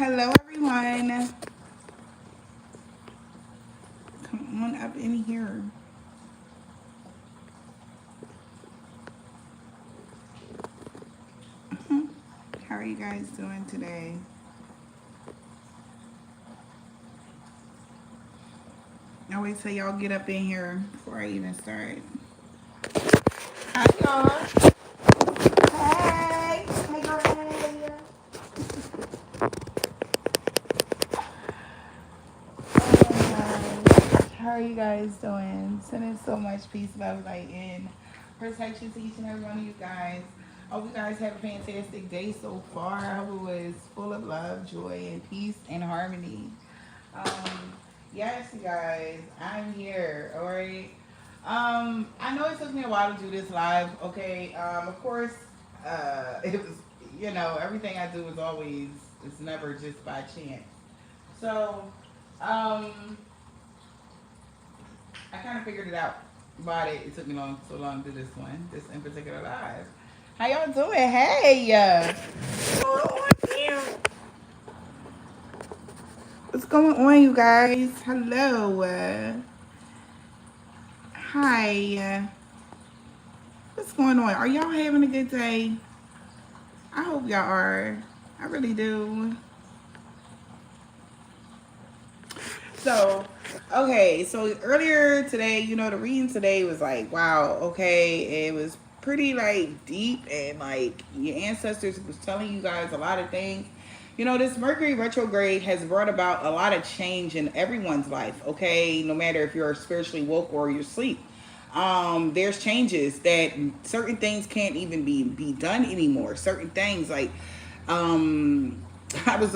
Hello, everyone. Come on up in here. How are you guys doing today? I wait till y'all get up in here before I even start. Hi, y'all. Hey. Hey, girl. How are you guys doing? Sending so much peace, love, light, and protection to each and every one of you guys. Hope you guys have a fantastic day so far. I hope it was full of love, joy, and peace and harmony. Yes, you guys, I'm here. All right. I know it took me a while to do this live. Okay. Of course, it was. Everything I do is always. It's never just by chance. So, I kind of figured it out. But it took me so long to do this one, this in particular live. How y'all doing? Hey, what's going on, you guys? Hello. Hi. What's going on? Are y'all having a good day? I hope y'all are. I really do. So, okay, so earlier today, the reading today was like, wow, okay, it was pretty like deep, and like your ancestors was telling you guys a lot of things. This Mercury retrograde has brought about a lot of change in everyone's life, okay, no matter if you're spiritually woke or you're asleep. There's changes that certain things can't even be done anymore. Certain things like I was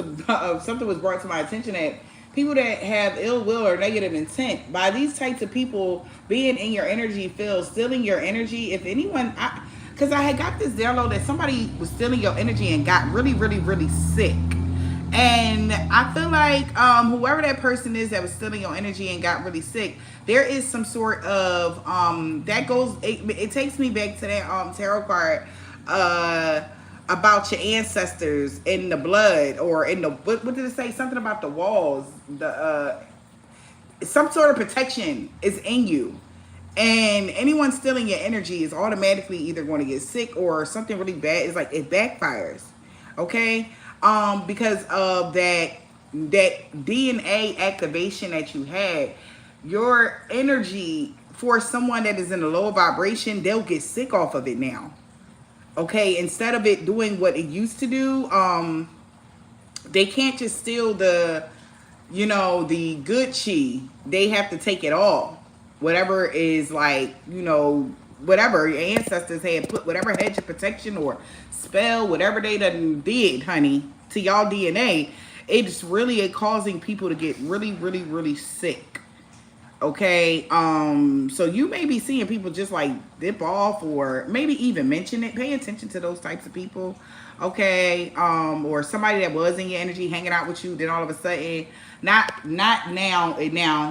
something was brought to my attention that people that have ill will or negative intent, by these types of people being in your energy field, stealing your energy. If anyone, because I had got this download that somebody was stealing your energy and got really, really, really sick. And I feel like whoever that person is that was stealing your energy and got really sick, there is some sort of that goes. It takes me back to that tarot card about your ancestors in the blood or in the what did it say? Something about the walls. The some sort of protection is in you. And anyone stealing your energy is automatically either going to get sick or something really bad. It's like it backfires. Okay? Because of that DNA activation that you had, your energy for someone that is in a lower vibration, they'll get sick off of it now. Okay, instead of it doing what it used to do, they can't just steal the good chi. They have to take it all. Whatever is like, whatever your ancestors had put, whatever hedge of protection or spell, whatever they done did, honey, to y'all DNA, it's really causing people to get really, really, really sick. Okay, so you may be seeing people just like dip off or maybe even mention it. Pay attention to those types of people. Okay, or somebody that was in your energy hanging out with you, then all of a sudden, not now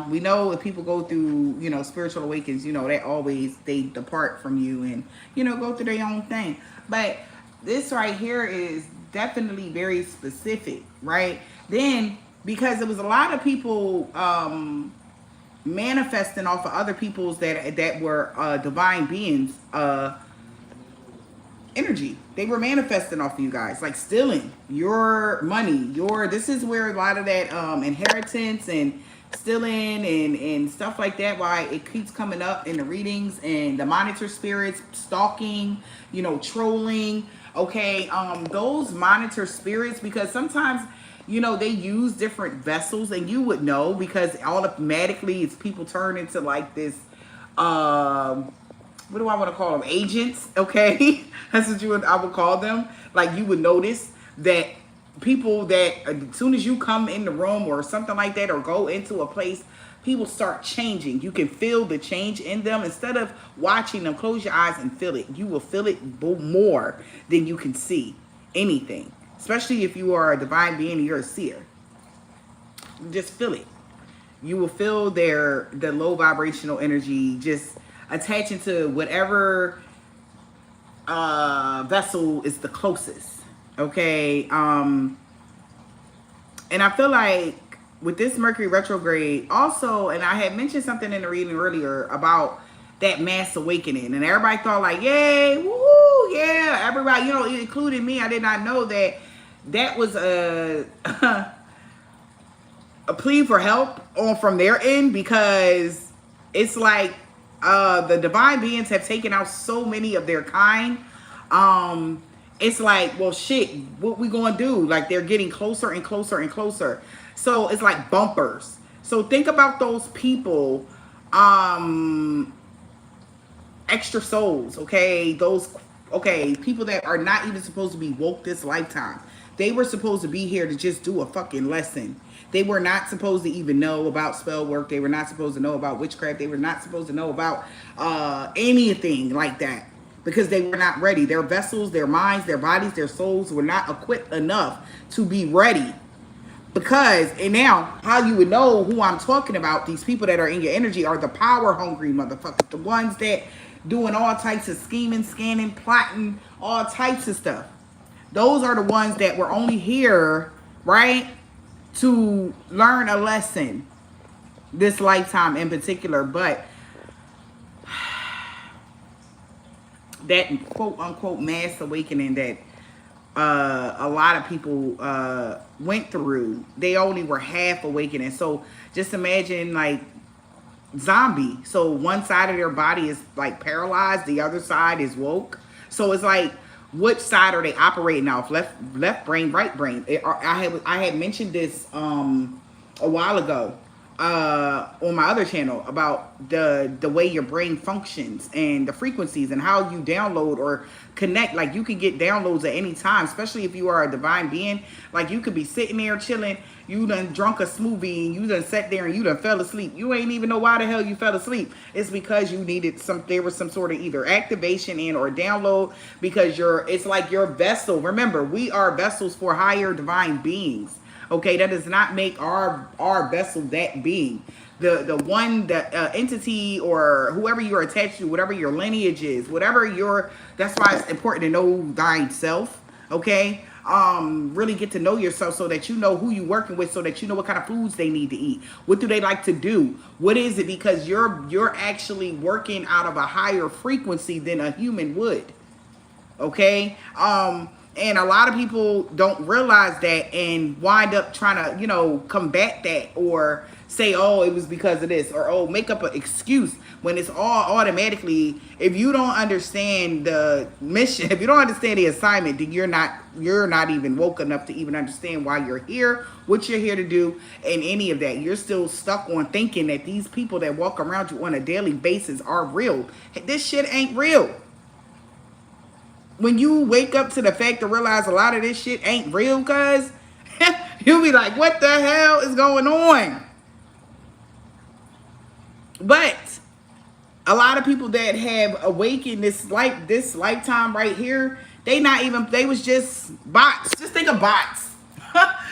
we know if people go through spiritual awakens, that always they depart from you and go through their own thing. But this right here is definitely very specific, right? Then because there was a lot of people manifesting off of other people's that were divine beings energy. They were manifesting off of you guys, like stealing your money. This is where a lot of that inheritance and stealing and stuff like that, why it keeps coming up in the readings, and the monitor spirits stalking, trolling. Okay, those monitor spirits, because sometimes they use different vessels, and you would know because automatically it's people turn into like this what do I want to call them? Agents, okay? That's what I would call them. Like you would notice that people that as soon as you come in the room or something like that or go into a place, people start changing. You can feel the change in them. Instead of watching them, close your eyes and feel it. You will feel it more than you can see anything. Especially if you are a divine being and you're a seer. Just feel it. You will feel the low vibrational energy just attaching to whatever vessel is the closest. Okay. And I feel like with this Mercury retrograde, also, and I had mentioned something in the reading earlier about that mass awakening, and everybody thought like, "Yay, woo, yeah!" Everybody, including me, I did not know that that was a a plea for help on from their end, because it's like the divine beings have taken out so many of their kind. It's like, well, shit, what we gonna do? Like, they're getting closer and closer and closer. So it's like bumpers. So think about those people, extra souls, okay? People that are not even supposed to be woke this lifetime. They were supposed to be here to just do a fucking lesson. They were not supposed to even know about spell work. They were not supposed to know about witchcraft. They were not supposed to know about anything like that, because they were not ready. Their vessels, their minds, their bodies, their souls were not equipped enough to be ready. Because, and now, how you would know who I'm talking about, these people that are in your energy are the power hungry motherfuckers. The ones that doing all types of scheming, scanning, plotting, all types of stuff. Those are the ones that were only here, right, to learn a lesson this lifetime in particular. But that quote unquote mass awakening that a lot of people went through, they only were half awakening. So just imagine like zombie. So one side of their body is like paralyzed, the other side is woke. So it's like, which side are they operating off? Left brain, right brain. I had mentioned this a while ago on my other channel about the way your brain functions and the frequencies and how you download or connect. Like, you can get downloads at any time, especially if you are a divine being. Like, you could be sitting there chilling, you done drunk a smoothie and you done sat there and you done fell asleep. You ain't even know why the hell you fell asleep. It's because you needed there was some sort of either activation in or download, because it's like your vessel. Remember, we are vessels for higher divine beings. Okay, that does not make our vessel that being. The entity or whoever you're attached to, whatever your lineage is, that's why it's important to know thyself. Okay, really get to know yourself so that you know who you're working with, so that you know what kind of foods they need to eat. What do they like to do? What is it? Because you're actually working out of a higher frequency than a human would. Okay, and a lot of people don't realize that and wind up trying to, combat that or say, oh, it was because of this, or oh, make up an excuse, when it's all automatically. If you don't understand the mission, if you don't understand the assignment, then you're not even woke enough to even understand why you're here, what you're here to do, and any of that. You're still stuck on thinking that these people that walk around you on a daily basis are real. This shit ain't real. When you wake up to the fact to realize a lot of this shit ain't real, cuz you'll be like, what the hell is going on? But a lot of people that have awakened this lifetime right here, they was just bots. Just think of bots.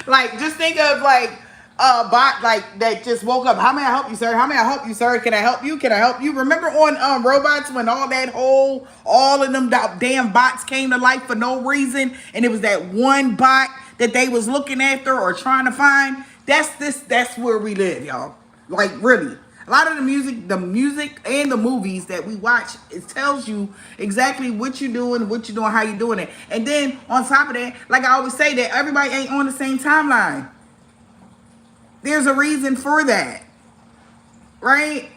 Like, just think of like a bot like that just woke up. How may I help you, sir? How may I help you, sir? Can I help you? Can I help you? Remember on robots when all of them damn bots came to life for no reason, and it was that one bot that they was looking after or trying to find? That's where we live, y'all. Like, really. A lot of the music and the movies that we watch, it tells you exactly what you're doing, how you're doing it. And then on top of that, like I always say, that everybody ain't on the same timeline. There's a reason for that, right?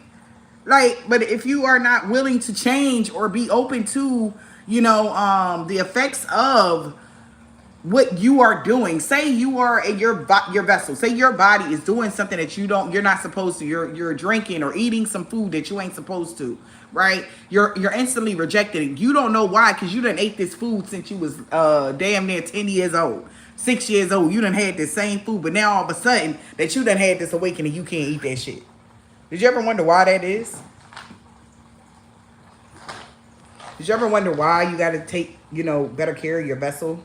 Like, but if you are not willing to change or be open to, the effects of what you are doing. Say you are in your vessel. Say your body is doing something that you're not supposed to. You're drinking or eating some food that you ain't supposed to, right? You're instantly rejecting it. You don't know why, because you done ate this food since you was damn near 10 years old. 6 years old, you done had this same food, but now all of a sudden that you done had this awakening, you can't eat that shit. Did you ever wonder why that is? Did you ever wonder why you got to take, better care of your vessel?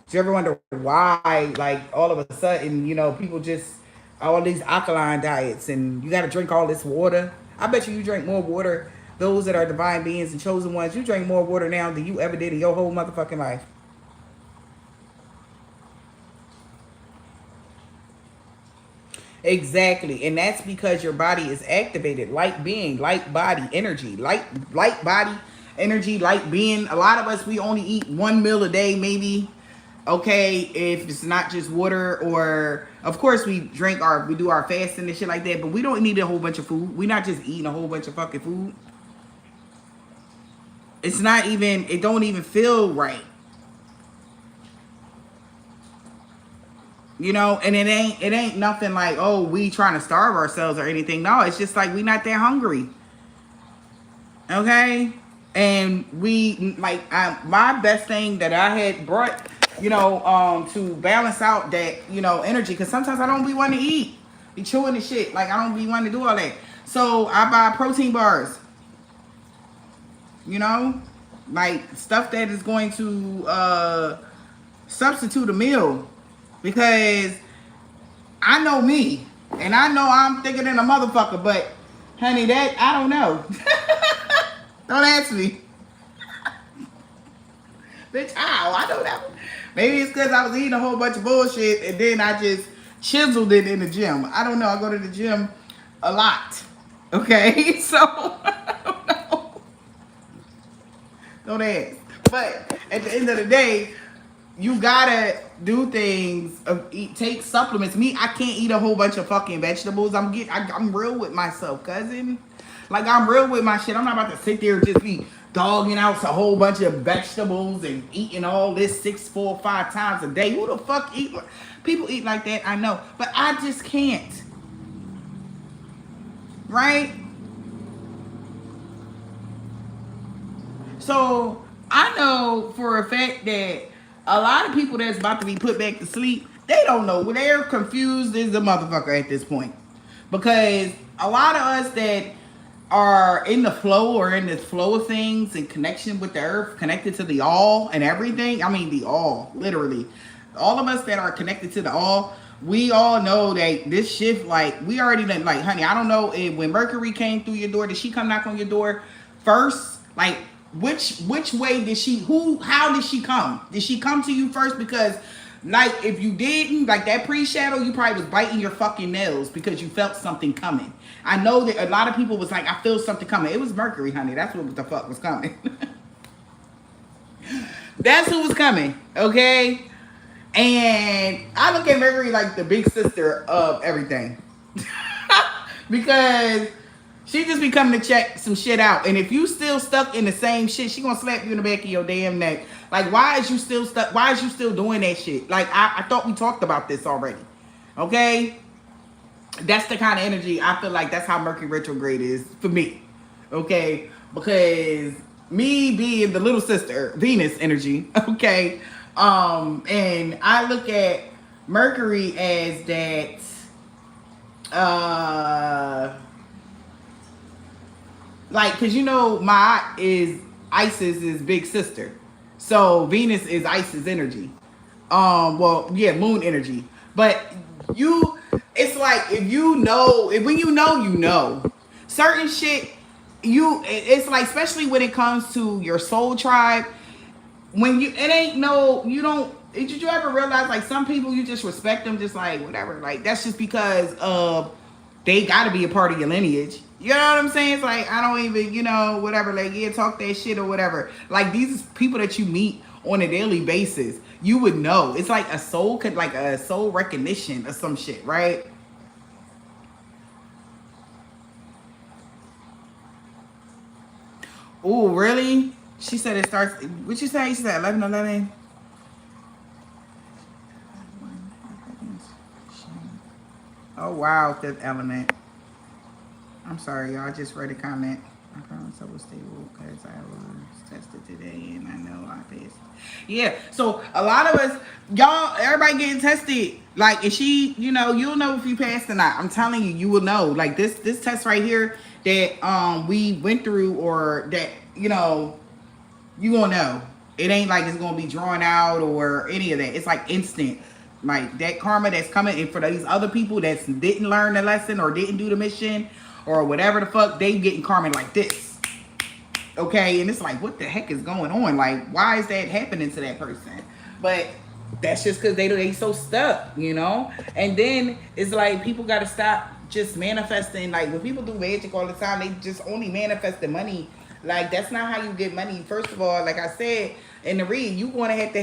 Did you ever wonder why, like, all of a sudden, people just, all these alkaline diets and you got to drink all this water? I bet you drink more water, those that are divine beings and chosen ones, you drink more water now than you ever did in your whole motherfucking life. Exactly. And that's because your body is activated. Light being, light body, energy. Light body, energy, light being. A lot of us, we only eat one meal a day, maybe. Okay, if it's not just water, or of course we do our fasting and shit like that, but we don't need a whole bunch of food. We're not just eating a whole bunch of fucking food. It's not even, it don't even feel right. You know, and it ain't nothing like, oh, we trying to starve ourselves or anything. No, it's just like we not that hungry. Okay? And we like my best thing that I had brought, to balance out that, energy, because sometimes I don't be wanting to eat. Be chewing the shit. Like I don't be wanting to do all that. So I buy protein bars. You know? Like stuff that is going to substitute a meal. Because I know me, and I know I'm thicker than a motherfucker, but honey, that I don't know. Don't ask me. Bitch, how? I don't know. Maybe it's because I was eating a whole bunch of bullshit and then I just chiseled it in the gym. I don't know. I go to the gym a lot. Okay? So, I don't know. Don't ask. But at the end of the day, you gotta do things, take supplements. Me, I can't eat a whole bunch of fucking vegetables. I'm real with myself, cousin. Like I'm real with my shit. I'm not about to sit there and just be dogging out a whole bunch of vegetables and eating all this 6, 4, 5 times a day. Who the fuck eat? People eat like that, I know, but I just can't. Right? So I know for a fact that a lot of people that's about to be put back to sleep, they don't know. They're confused as a motherfucker at this point. Because a lot of us that are in the flow or in this flow of things in connection with the earth, connected to the all and everything. I mean the all, literally. All of us that are connected to the all, we all know that this shift, like we already done, like honey, I don't know if when Mercury came through your door, did she come knock on your door first? Like which way did she, how did she come? Did she come to you first? Because like if you didn't, like that pre-shadow, you probably was biting your fucking nails because you felt something coming. I know that a lot of people was like, I feel something coming. It was Mercury, honey. That's what the fuck was coming. That's who was coming, okay? And I look at Mercury like the big sister of everything. Because she just be coming to check some shit out. And if you still stuck in the same shit, she gonna slap you in the back of your damn neck. Like, why is you still stuck? Why is you still doing that shit? Like, I thought we talked about this already. Okay? That's the kind of energy I feel like that's how Mercury retrograde is for me. Okay? Because me being the little sister, Venus energy, okay? And I look at Mercury as that like, because my is Isis is big sister. So Venus is Isis energy. Well, yeah, moon energy. But it's like when you know. Certain shit, it's like, especially when it comes to your soul tribe, when did you ever realize like some people you just respect them just like whatever, like that's just because they gotta be a part of your lineage. You know what I'm saying? It's like I don't even, whatever, like yeah, talk that shit or whatever. Like these people that you meet on a daily basis, you would know. It's like a soul recognition or some shit, right? Oh, really? She said it starts. What you say? She said 11:11. Oh wow, Fifth Element. I'm sorry, y'all. I just read a comment. I promise I will stay woke because I was tested today and I know I passed. Yeah, so a lot of us, y'all, everybody getting tested. Like, if you'll know if you passed or not. I'm telling you, you will know. Like this test right here that we went through, or that you gonna know. It ain't like it's gonna be drawn out or any of that. It's like instant. Like that karma that's coming, and for these other people that didn't learn the lesson or didn't do the mission or whatever the fuck, they getting karma like this. Okay, and it's like, what the heck is going on? Like, why is that happening to that person? But That's just because they so stuck, you know. And then it's like people got to stop just manifesting. Like when people do magic all the time, they just only manifest the money. Like that's not how you get money. First of all, like I said in the read, you want to have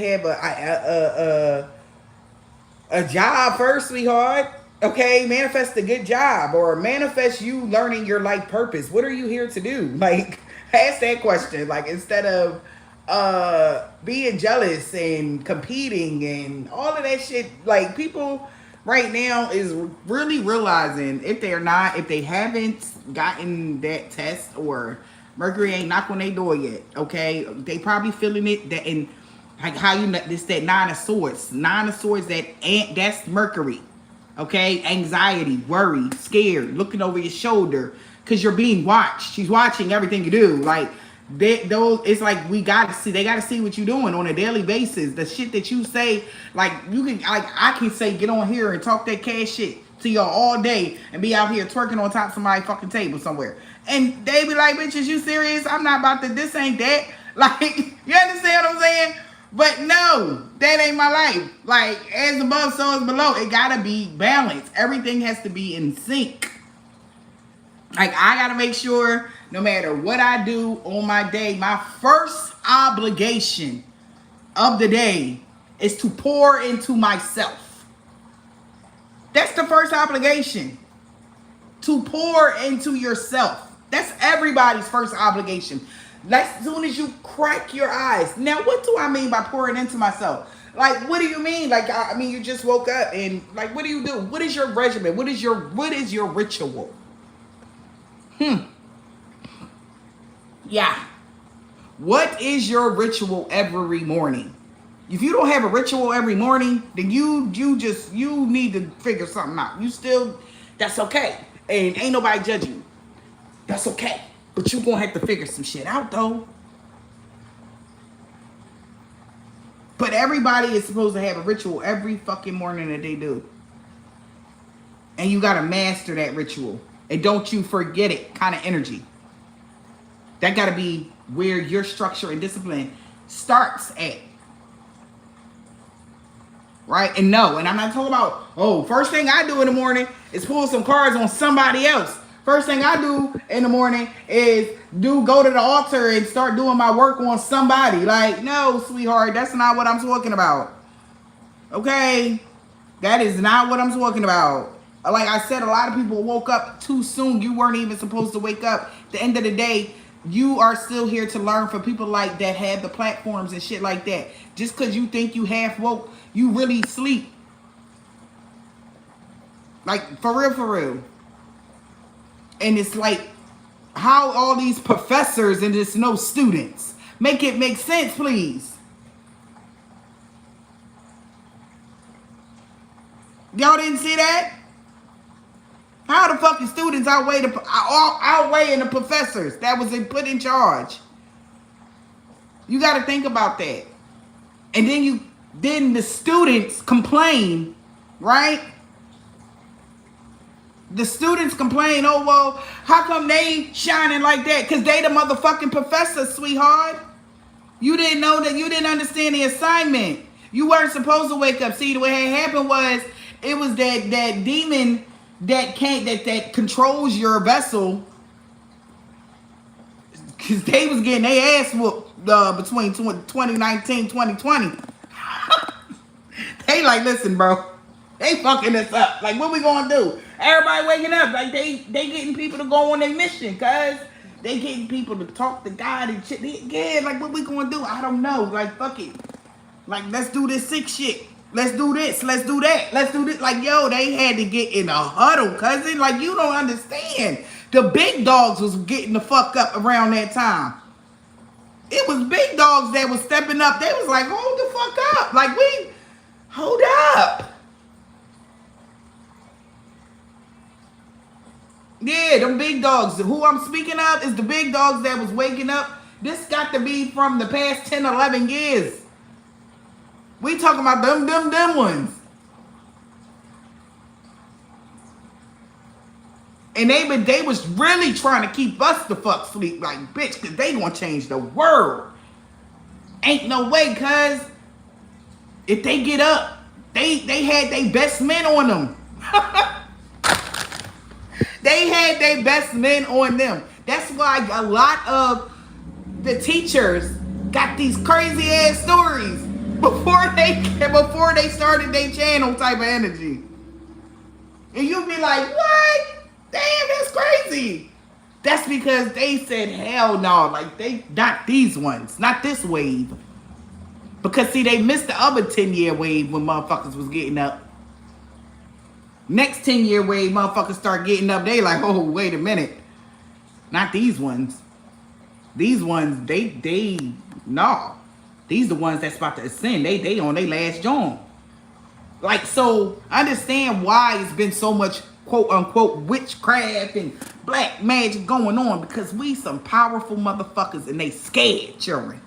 a job first, sweetheart. Okay, manifest a good job or manifest you learning your life purpose. What are you here to do? Like, ask that question. Like, instead of being jealous and competing and all of that shit. Like, people right now is really realizing if they haven't gotten that test or Mercury ain't knocked on their door yet. Okay, they probably feeling it that in. Like how you know this that nine of swords. Nine of swords that's Mercury. Okay? Anxiety, worry, scared, looking over your shoulder. Cause you're being watched. She's watching everything you do. Like those it's like they gotta see what you're doing on a daily basis. The shit that you say, like I can say get on here and talk that cash shit to y'all all day and be out here twerking on top of somebody's fucking table somewhere. And they be like, bitch, is you serious? I'm not about to this ain't that. Like, you understand what I'm saying? But no, that ain't my life. Like, as above, so as below. It gotta be balanced. Everything has to be in sync. Like, I gotta make sure, no matter what I do on my day, my first obligation of the day is to pour into myself. That's the first obligation. To pour into yourself. That's everybody's first obligation. As soon as you crack your eyes. Now, what do I mean by pouring into myself? Like, what do you mean? Like, I mean, you just woke up and like, what do you do? What is your regimen? What is your ritual? Yeah. What is your ritual every morning? If you don't have a ritual every morning, then you need to figure something out. That's okay. And ain't nobody judging you. That's okay. But you gonna have to figure some shit out though. But everybody is supposed to have a ritual every fucking morning that they do. And you gotta master that ritual. And don't you forget it kind of energy. That gotta be where your structure and discipline starts at. Right? And no, and I'm not talking about, first thing I do in the morning is pull some cards on somebody else. First thing I do in the morning is go to the altar and start doing my work on somebody. Like, no, sweetheart, that's not what I'm talking about. Okay? That is not what I'm talking about. Like I said, a lot of people woke up too soon. You weren't even supposed to wake up. At the end of the day, you are still here to learn from people like that have the platforms and shit like that. Just because you think you half woke, you really sleep. Like, for real. And it's like, how all these professors and there's no students? Make it make sense, please. Y'all didn't see that? How the fucking students outweighing the professors that was put in charge? You got to think about that. And then the students complain, right? The students complain, oh, well, how come they shining like that? Because they the motherfucking professor, sweetheart. You didn't know that. You didn't understand the assignment. You weren't supposed to wake up. See, the way it happened was, it was that demon that controls your vessel. Because they was getting their ass whooped between 2019 2020. They like, listen, bro. They fucking us up. Like, what we gonna do? Everybody waking up. Like, they getting people to go on their mission, cuz. They getting people to talk to God and shit. Yeah, like, what we gonna do? I don't know. Like, fuck it. Like, let's do this sick shit. Let's do this. Let's do that. Let's do this. Like, yo, they had to get in a huddle, cousin. Like, you don't understand. The big dogs was getting the fuck up around that time. It was big dogs that was stepping up. They was like, hold the fuck up. Like, hold up. Yeah, them big dogs. Who I'm speaking of is the big dogs that was waking up. This got to be from the past 10, 11 years. We talking about them ones. And they was really trying to keep us the fuck sleep. Like, bitch, because they gonna change the world. Ain't no way, cuz. If they get up, they had their best men on them. They had their best men on them. That's why a lot of the teachers got these crazy ass stories before they started their channel type of energy. And you'll be like, what? Damn, that's crazy. That's because they said hell no. Like, they not these ones, not this wave. Because see, they missed the other 10-year wave when motherfuckers was getting up. Next 10-year wave, motherfuckers start getting up. They like, oh, wait a minute. Not these ones. These ones, no. These the ones that's about to ascend. They on their last joint. Like, so, understand why it's been so much, quote unquote, witchcraft and black magic going on. Because we some powerful motherfuckers and they scared, children.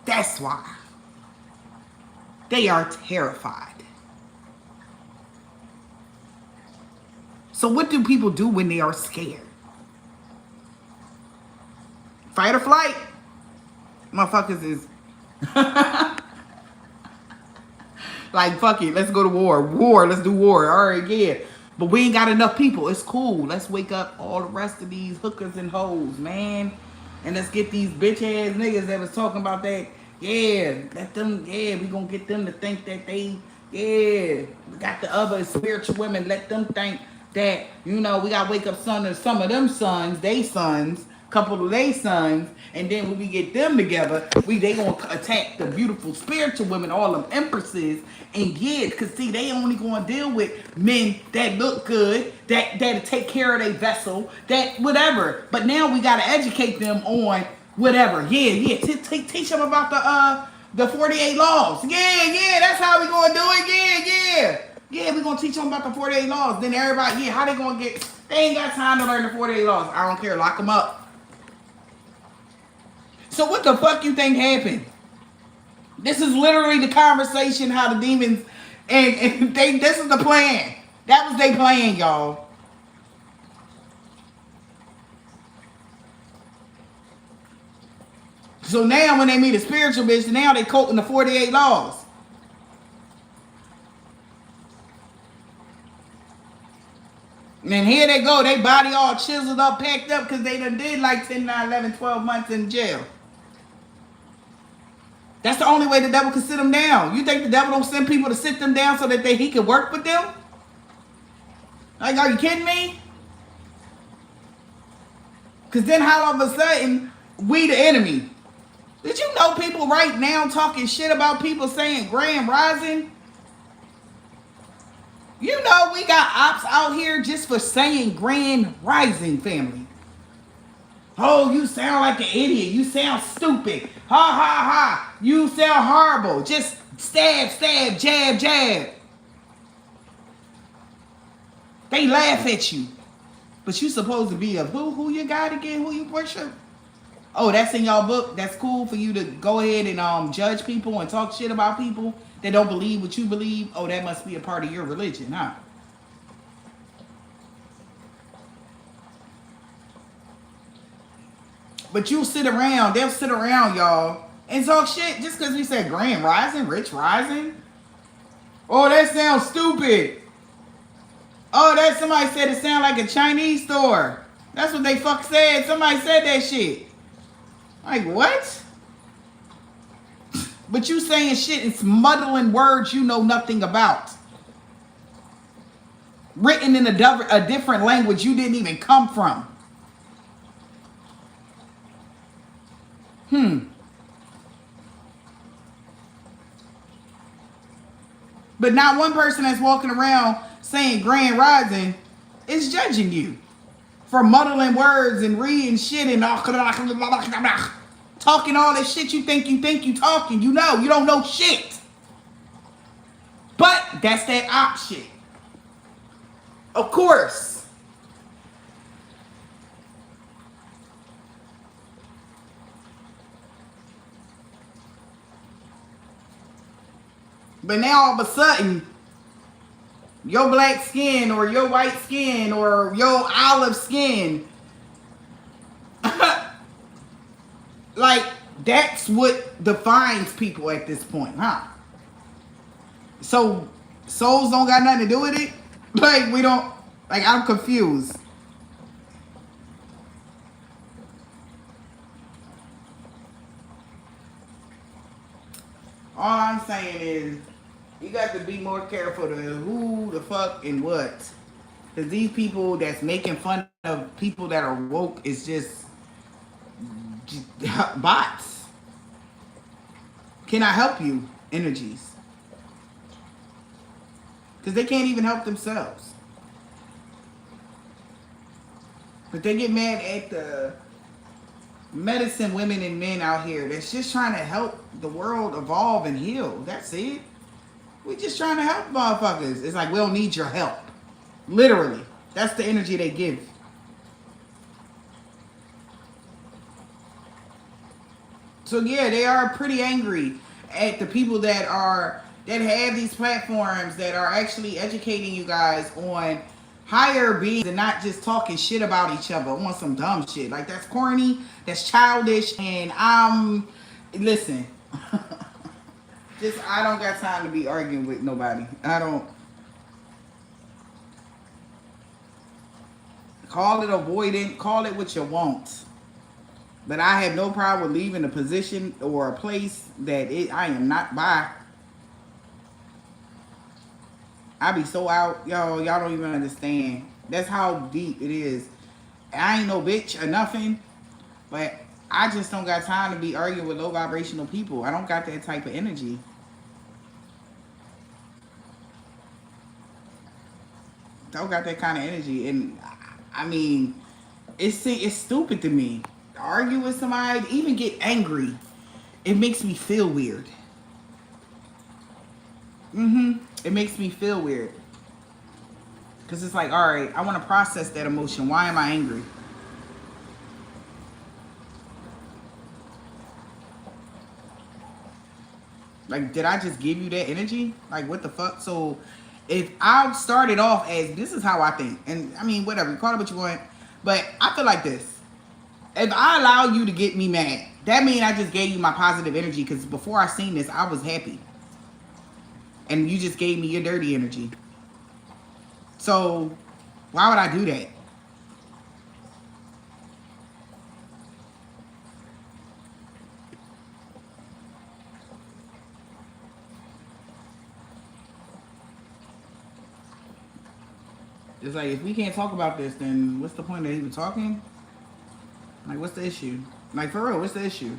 That's why. They are terrified. So what do people do when they are scared? Fight or flight? Motherfuckers is like, fuck it, let's go to war. Let's do war. All right, yeah. But we ain't got enough people. It's cool. Let's wake up all the rest of these hookers and hoes, man. And let's get these bitch ass niggas that was talking about that. Yeah, let them, yeah, we gonna get them to think that they, yeah, we got the other spiritual women, let them think that, you know, we gotta wake up some of them sons, they sons, couple of they sons, and then when we get them together, they gonna attack the beautiful spiritual women, all them empresses, and yeah, cause see, they only gonna deal with men that look good, that'll take care of their vessel, that whatever. But now we gotta educate them on whatever. Yeah, teach them about the 48 laws. Yeah, that's how we gonna do it. Yeah, we gonna teach them about the 48 laws. Then everybody, yeah, how they gonna get? They ain't got time to learn the 48 laws. I don't care. Lock them up. So what the fuck you think happened? This is literally the conversation how the demons and this is the plan. That was their plan, y'all. So now when they meet a spiritual bitch, now they quoting the 48 laws. And here they go, they body all chiseled up, packed up, because they done did like 10, 9, 11, 12 months in jail. That's the only way the devil can sit them down. You think the devil don't send people to sit them down so that he can work with them? Like, are you kidding me? Because then all of a sudden, we the enemy. Did you know people right now talking shit about people saying Grand Rising? You know we got ops out here just for saying Grand Rising, family. Oh, you sound like an idiot. You sound stupid. Ha, ha, ha. You sound horrible. Just stab, jab, jab. They laugh at you. But you supposed to be a who you got again? Who you worship? Oh, that's in y'all book? That's cool for you to go ahead and judge people and talk shit about people that don't believe what you believe? Oh, that must be a part of your religion, huh? But they'll sit around, y'all, and talk shit just because we said Grand Rising, Rich Rising. Oh, that sounds stupid. Oh, that somebody said it sounded like a Chinese store. That's what they fuck said. Somebody said that shit. Like, what? But you saying shit and smuddling words you know nothing about. Written in a different language you didn't even come from. But not one person that's walking around saying Grand Rising is judging you for muddling words and reading shit and talking all this shit you think you talking. You know, you don't know shit. But that's that op shit. Of course. But now all of a sudden, your black skin or your white skin or your olive skin, like That's what defines people at this point, huh? So souls don't got nothing to do with it? Like we don't, like I'm confused. All I'm saying is you got to be more careful to who the fuck and what. Because these people that's making fun of people that are woke is just bots. Can I help you? Energies. Because they can't even help themselves. But they get mad at the medicine women and men out here that's just trying to help the world evolve and heal. That's it. We just trying to help motherfuckers. It's like we don't need your help. Literally. That's the energy they give. So yeah, they are pretty angry at the people that have these platforms that are actually educating you guys on higher beings and not just talking shit about each other on some dumb shit. Like that's corny, that's childish, and listen. Just I don't got time to be arguing with nobody. I don't. Call it avoidant, call it what you want. But I have no problem with leaving a position or a place that I am not by. I be so out, y'all don't even understand. That's how deep it is. I ain't no bitch or nothing, but I just don't got time to be arguing with low vibrational people. I don't got that type of energy. Don't got that kind of energy. And I mean, it's stupid to me. Argue with somebody, even get angry, it makes me feel weird. It makes me feel weird. Because it's like, all right, I want to process that emotion. Why am I angry? Like, did I just give you that energy? Like, what the fuck? So, if I started off as, this is how I think. And, I mean, whatever. Call it what you want. But I feel like this. If I allow you to get me mad, that means I just gave you my positive energy. Because before I seen this, I was happy. And you just gave me your dirty energy. So, why would I do that? It's like, if we can't talk about this, then what's the point of even talking? Like, what's the issue? Like, for real, what's the issue?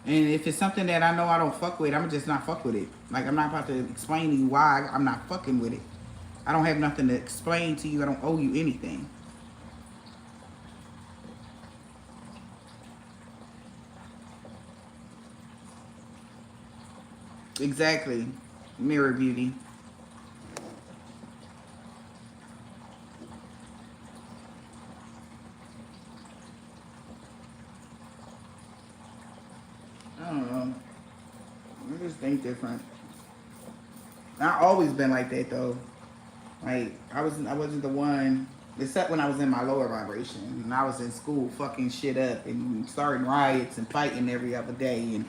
And if it's something that I know I don't fuck with, I'm just not fuck with it. Like, I'm not about to explain to you why I'm not fucking with it. I don't have nothing to explain to you. I don't owe you anything. Exactly. Mirror beauty. I don't know. I just think different. I've always been like that though. Like I wasn't the one, except when I was in my lower vibration and I was in school fucking shit up and starting riots and fighting every other day and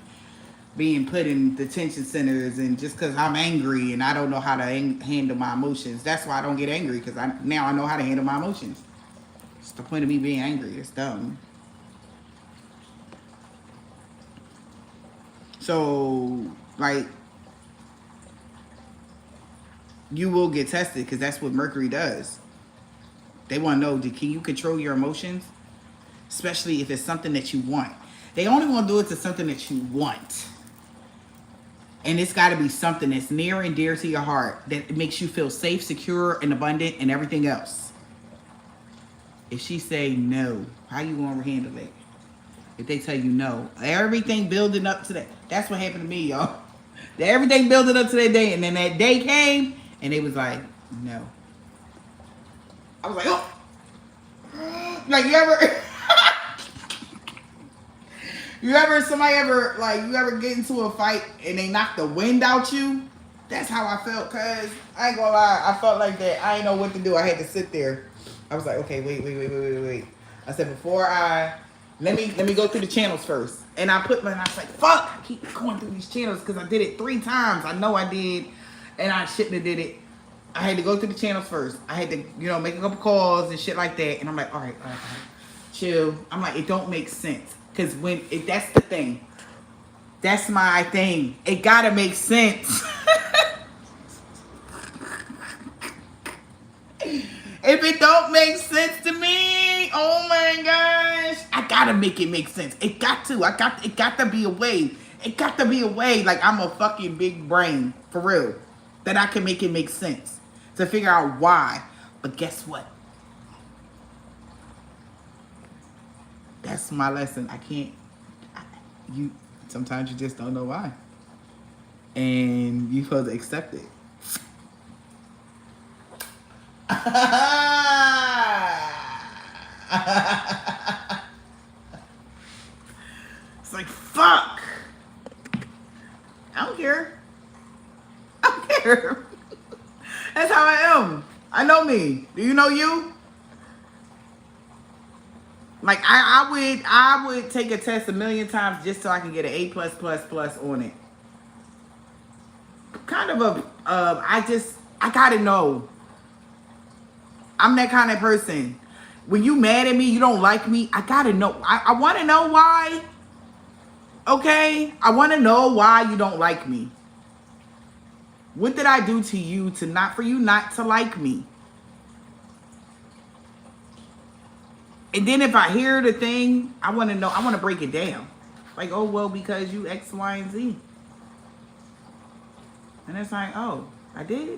being put in detention centers, and just because I'm angry and I don't know how to handle my emotions. That's why I don't get angry, because now I know how to handle my emotions. It's the point of me being angry. It's dumb. So, like, you will get tested because that's what Mercury does. They want to know, can you control your emotions? Especially if it's something that you want. They only want to do it to something that you want. And it's got to be something that's near and dear to your heart, that makes you feel safe, secure, and abundant, and everything else. If she say no, how you going to handle it? If they tell you no, everything building up to that. That's what happened to me, y'all. Everything building up to that day, and then that day came, and they was like, no. I was like, oh. Like, somebody ever get into a fight and they knock the wind out you? That's how I felt, cause I ain't gonna lie, I felt like that. I didn't know what to do. I had to sit there. I was like, okay, wait. I said, before I Let me go through the channels first. And I was like, fuck, I keep going through these channels because I did it 3 times. I know I did, and I shouldn't have did it. I had to go through the channels first. I had to, make a couple calls and shit like that. And I'm like, all right, chill. I'm like, it don't make sense. Because that's the thing. That's my thing. It gotta make sense. If it don't make sense to me, oh my gosh, I gotta make it make sense. It got to. It got to be a way. It got to be a way. Like I'm a fucking big brain, for real, that I can make it make sense to figure out why. But guess what? That's my lesson. Sometimes you just don't know why, and you supposed to accept it. It's like, fuck. I don't care. I don't care. That's how I am. I know me. Do you know you? Like I would take a test 1,000,000 times just so I can get an A+++ on it. Kind of I gotta know. I'm that kind of person. When you mad at me, you don't like me, I gotta know. I want to know why. Okay? I want to know why you don't like me. What did I do to you for you not to like me? And then if I hear the thing, I want to know. I want to break it down. Like, oh, well, because you X, Y, and Z. And it's like, oh, I did?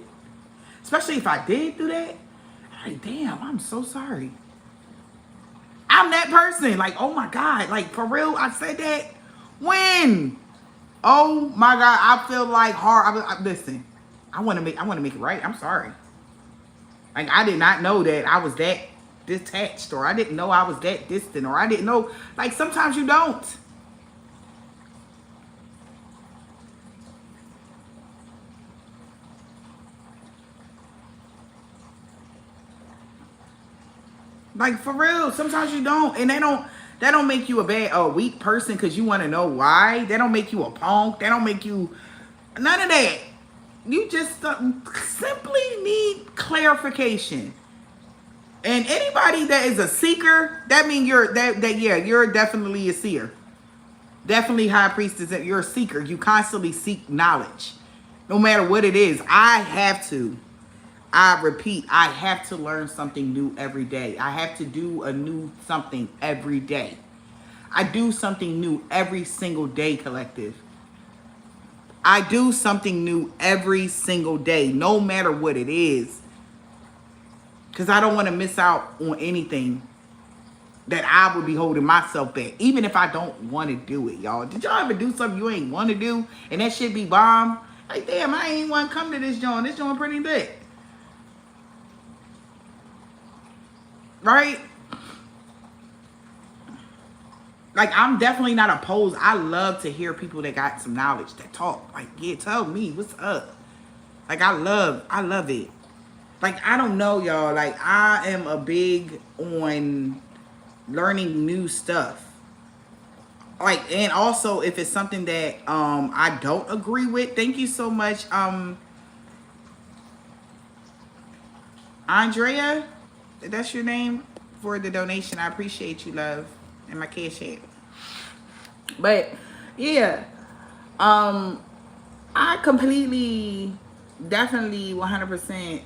Especially if I did do that. Like, damn, I'm so sorry. I'm that person. Like, oh my God. Like, for real, I said that? When? Oh my God, I feel like listen, I want to make it right. I'm sorry. Like, I did not know that I was that detached, or I didn't know I was that distant, or I didn't know. Like, sometimes you don't. Like, for real, sometimes you don't. And that don't make you a weak person because you want to know why. That don't make you a punk. That don't make you none of that. You just simply need clarification. And anybody that is a seeker, that means you're definitely a seer. Definitely high priestess, you're a seeker. You constantly seek knowledge. No matter what it is. I repeat, I have to learn something new every day. I have to do a new something every day. I do something new every single day, collective. I do something new every single day, no matter what it is. Because I don't want to miss out on anything that I would be holding myself back. Even if I don't want to do it, y'all. Did y'all ever do something you ain't want to do and that shit be bomb? Like, damn, I ain't want to come to this joint. This joint pretty lit. Right? Like, I'm definitely not opposed. I love to hear people that got some knowledge that talk. Like, yeah, tell me what's up. Like, I love it. Like, I don't know, y'all. Like, I am a big on learning new stuff. Like, and also if it's something that I don't agree with. Thank you so much, Andrea. That's your name, for the donation. I appreciate you, love, and my cash app. But yeah, I completely, definitely, 100%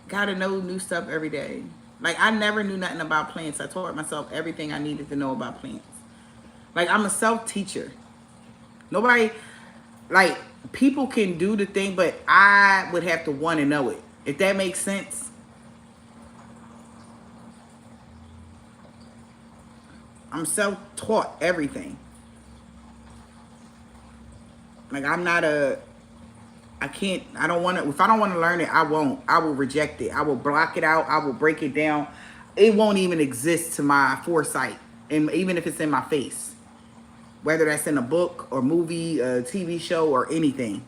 gotta know new stuff every day. Like, I never knew nothing about plants. I taught myself everything I needed to know about plants. Like, I'm a self-teacher. Nobody, like, people can do the thing, but I would have to want to know it. If that makes sense. I'm self-taught everything. Like, I'm not I don't want to, if I don't want to learn it, I won't. I will reject it. I will block it out. I will break it down. It won't even exist to my foresight. And even if it's in my face. Whether that's in a book or movie, a TV show, or anything.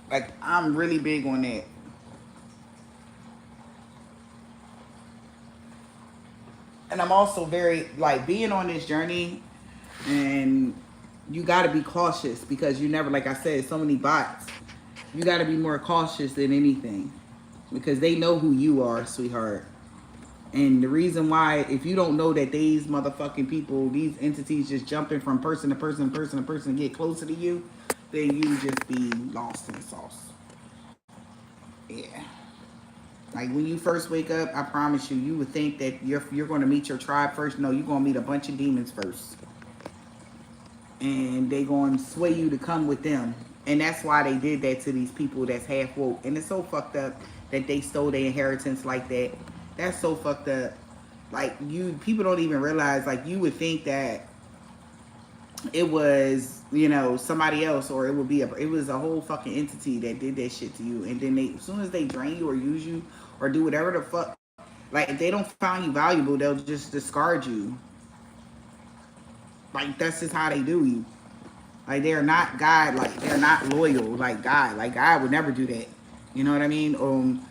Like, I'm really big on that. And I'm also very, like, being on this journey, and you got to be cautious because you never, like I said, so many bots. You got to be more cautious than anything because they know who you are, sweetheart. And the reason why, if you don't know that these motherfucking people, these entities just jumping from person to person, person to person to get closer to you, then you just be lost in the sauce. Yeah. Like when you first wake up, I promise you, you would think that you're going to meet your tribe first. No, you're going to meet a bunch of demons first, and they going to sway you to come with them. And that's why they did that to these people that's half woke. And it's so fucked up that they stole their inheritance like that. That's so fucked up. Like people don't even realize. Like you would think that it was, somebody else, or it was a whole fucking entity that did that shit to you. And then as soon as they drain you or use you or do whatever the fuck, like if they don't find you valuable, they'll just discard you. Like that's just how they do you. Like they're not God. Like they're not loyal. Like God. Like God would never do that. You know what I mean?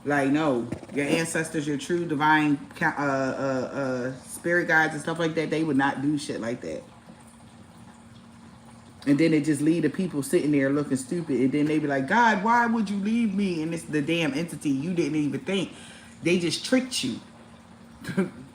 Like no, your ancestors, your true divine spirit guides and stuff like that, they would not do shit like that. And then it just leave the people sitting there looking stupid. And then they be like, God, why would you leave me? And it's the damn entity you didn't even think. They just tricked you.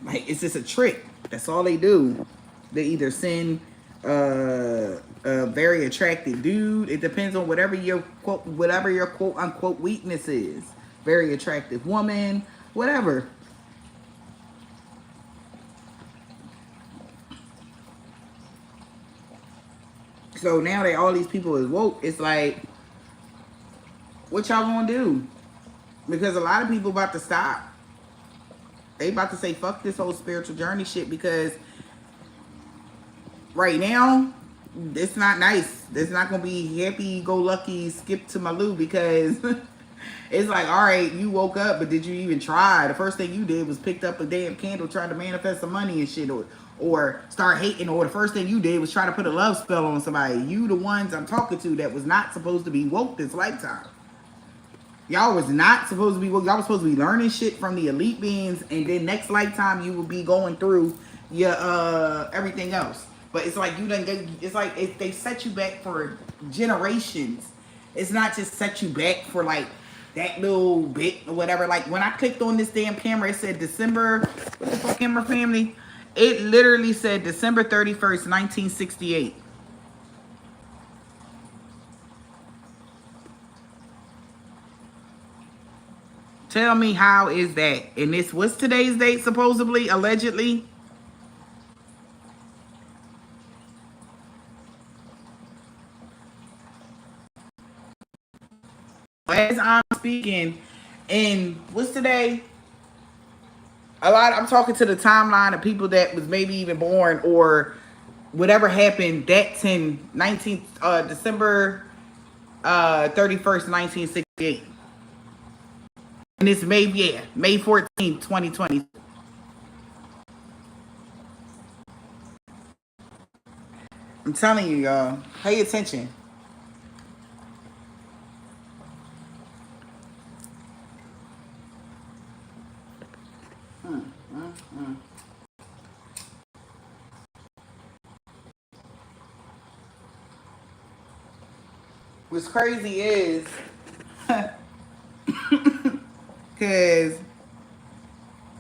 Like it's just a trick. That's all they do. They either send a very attractive dude. It depends on whatever your quote unquote weakness is. Very attractive woman, whatever. So now that all these people is woke, it's like, what y'all gonna do? Because a lot of people about to stop. They about to say fuck this whole spiritual journey shit because right now it's not nice. It's not gonna be happy go lucky skip to Malou because it's like, all right, you woke up, but did you even try? The first thing you did was picked up a damn candle, tried to manifest some money and shit, or start hating, or the first thing you did was try to put a love spell on somebody. You the ones I'm talking to that was not supposed to be woke this lifetime. Y'all was not supposed to be woke. Y'all was supposed to be learning shit from the elite beings, and then next lifetime you will be going through your everything else. But it's like it's like they set you back for generations. It's not just set you back for like that little bit or whatever. Like when I clicked on this damn camera, it said December, what the fuck, camera family? It literally said December 31st, 1968. Tell me, how is that? And this, what's today's date supposedly, allegedly? As I'm speaking, and what's today? I'm talking to the timeline of people that was maybe even born or whatever happened that 19th December 31st, 1968. And it's May 14th, 2020. I'm telling you, y'all, pay attention. What's crazy is, because,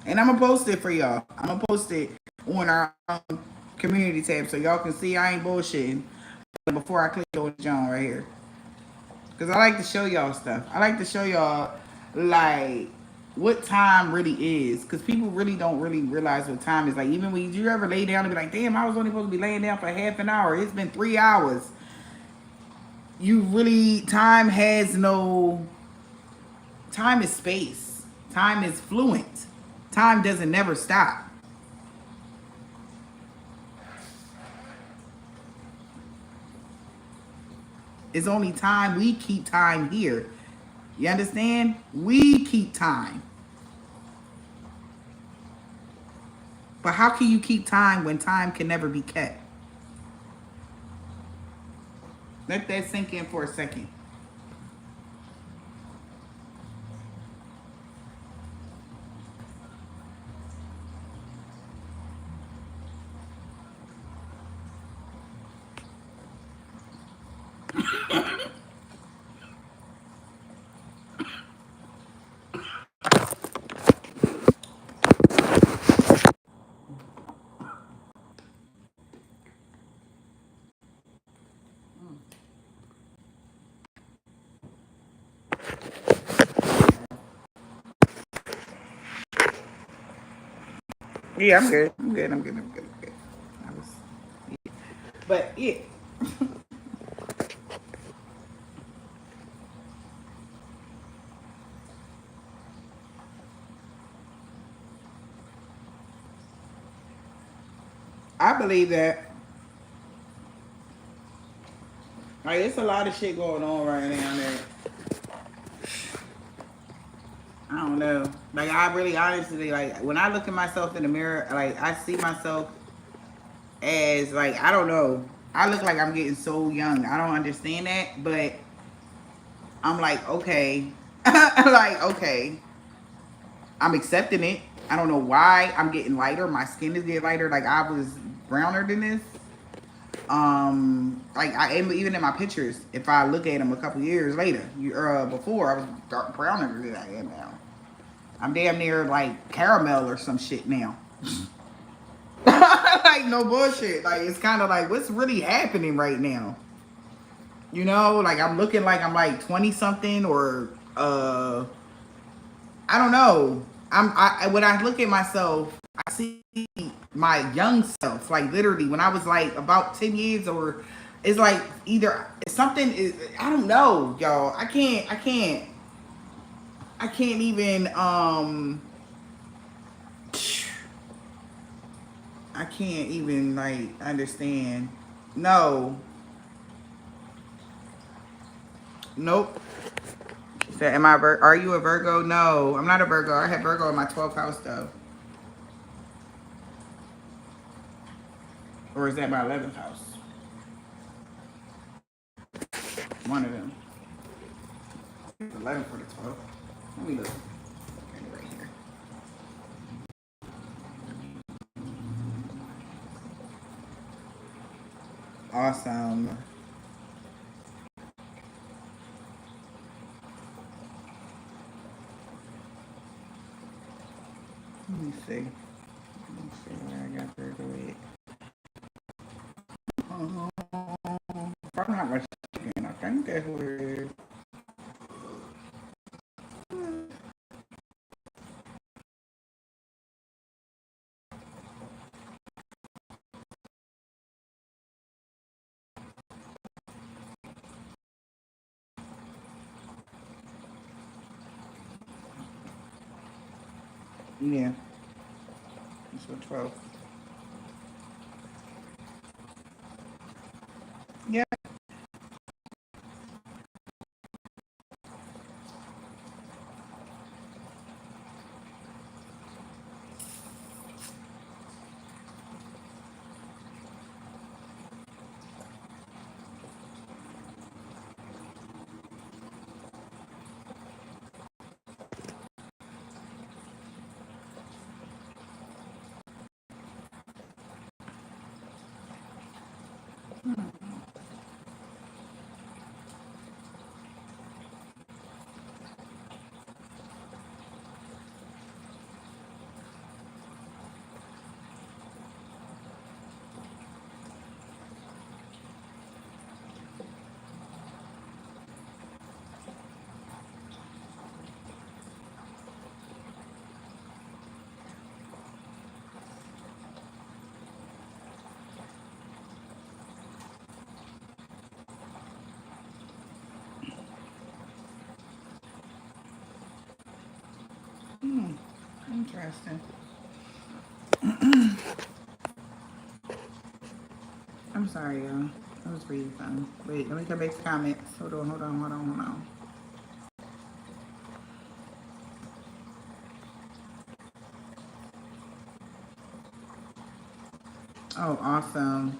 and I'm gonna post it for y'all. I'm gonna post it on our community tab so y'all can see I ain't bullshitting. Before I click on John right here, because I like to show y'all stuff. I like to show y'all like what time really is, because people really don't really realize what time is. Like even when you ever lay down and be like, damn, I was only supposed to be laying down for half an hour. It's been 3 hours. You really, time has no, time is space. Time is fluent. Time doesn't never stop. It's only time, we keep time here. You understand? We keep time. But how can you keep time when time can never be kept? Let that sink in for a second. Yeah, I'm good. I'm good. I'm good. I'm good. I'm good. I was, yeah. But yeah. I believe that like it's a lot of shit going on right now that I don't know. Like I really honestly like when I look at myself in the mirror, like I see myself as like I don't know. I look like I'm getting so young. I don't understand that, but I'm like okay, like okay, I'm accepting it. I don't know why I'm getting lighter. My skin is getting lighter. Like I was browner than this. Like I am even in my pictures. If I look at them a couple years later, before I was dark browner than I am now. I'm damn near like caramel or some shit now. Like no bullshit. Like it's kind of like what's really happening right now. You know, like I'm looking like I'm like 20 something or I don't know. When I look at myself, I see my young self. Like literally, when I was like about 10 years, or it's like either something is. I don't know, y'all. I can't even. I can't even like understand. No, nope. She said, "Am I? Are you a Virgo? No, I'm not a Virgo. I have Virgo in my 12th house though, or is that my 11th house? One of them. 11 for the 12. Let me look. Okay, right here. Awesome. Let me see. Let me see where I got Virgo at. Probably not much chicken. I think that's where it is. Yeah, it's for 12. Yeah. Hmm. Interesting. I'm sorry, y'all. I was reading something. Wait, let me come back to comments. Hold on, hold on, hold on, hold on. Oh, awesome.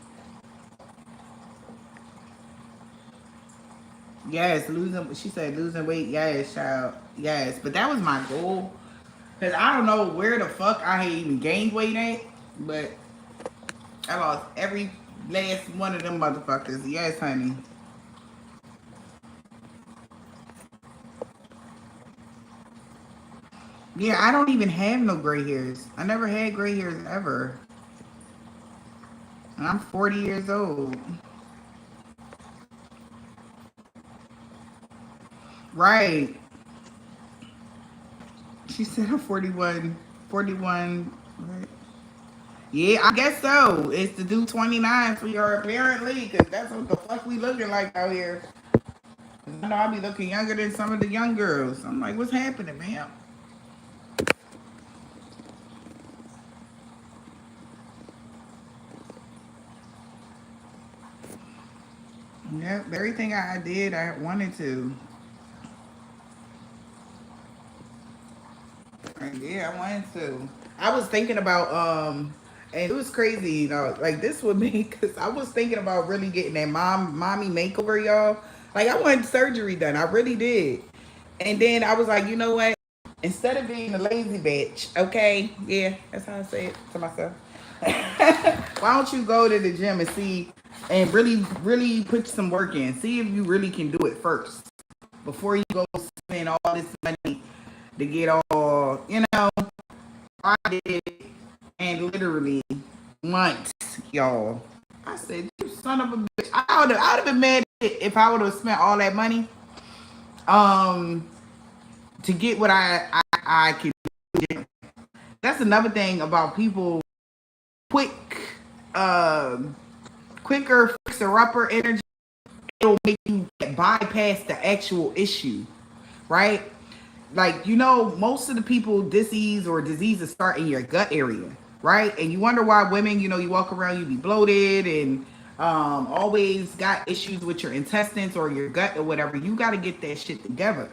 Yes, losing. She said losing weight. Yes, child. Yes, but that was my goal. Cause I don't know where the fuck I had even gained weight at, but I lost every last one of them motherfuckers. Yes, honey. Yeah, I don't even have no gray hairs. I never had gray hairs ever. And I'm 40 years old. Right. She said I'm 41. 41. Right. Yeah, I guess so. It's to do 29 for your apparently, because that's what the fuck we looking like out here. I know I be looking younger than some of the young girls. I'm like, what's happening, man? Yeah, everything I did, I wanted to. Yeah, I wanted to. I was thinking about and it was crazy, you know, like this would be because I was thinking about really getting that mommy makeover, y'all. Like I wanted surgery done, I really did. And then I was like, you know what? Instead of being a lazy bitch, okay, yeah, that's how I say it to myself. Why don't you go to the gym and see and really put some work in? See if you really can do it first before you go spend all this money to get all, you know, I did, and literally months, y'all. I said, you son of a bitch. I'd have been mad if I would have spent all that money um to get what I could do. That's another thing about people quick um quicker fixer upper energy. It'll make you bypass the actual issue, right? Like, you know, most of the people diseases start in your gut area, right? And you wonder why women, you know, you walk around, you be bloated and always got issues with your intestines or your gut or whatever. You got to get that shit together.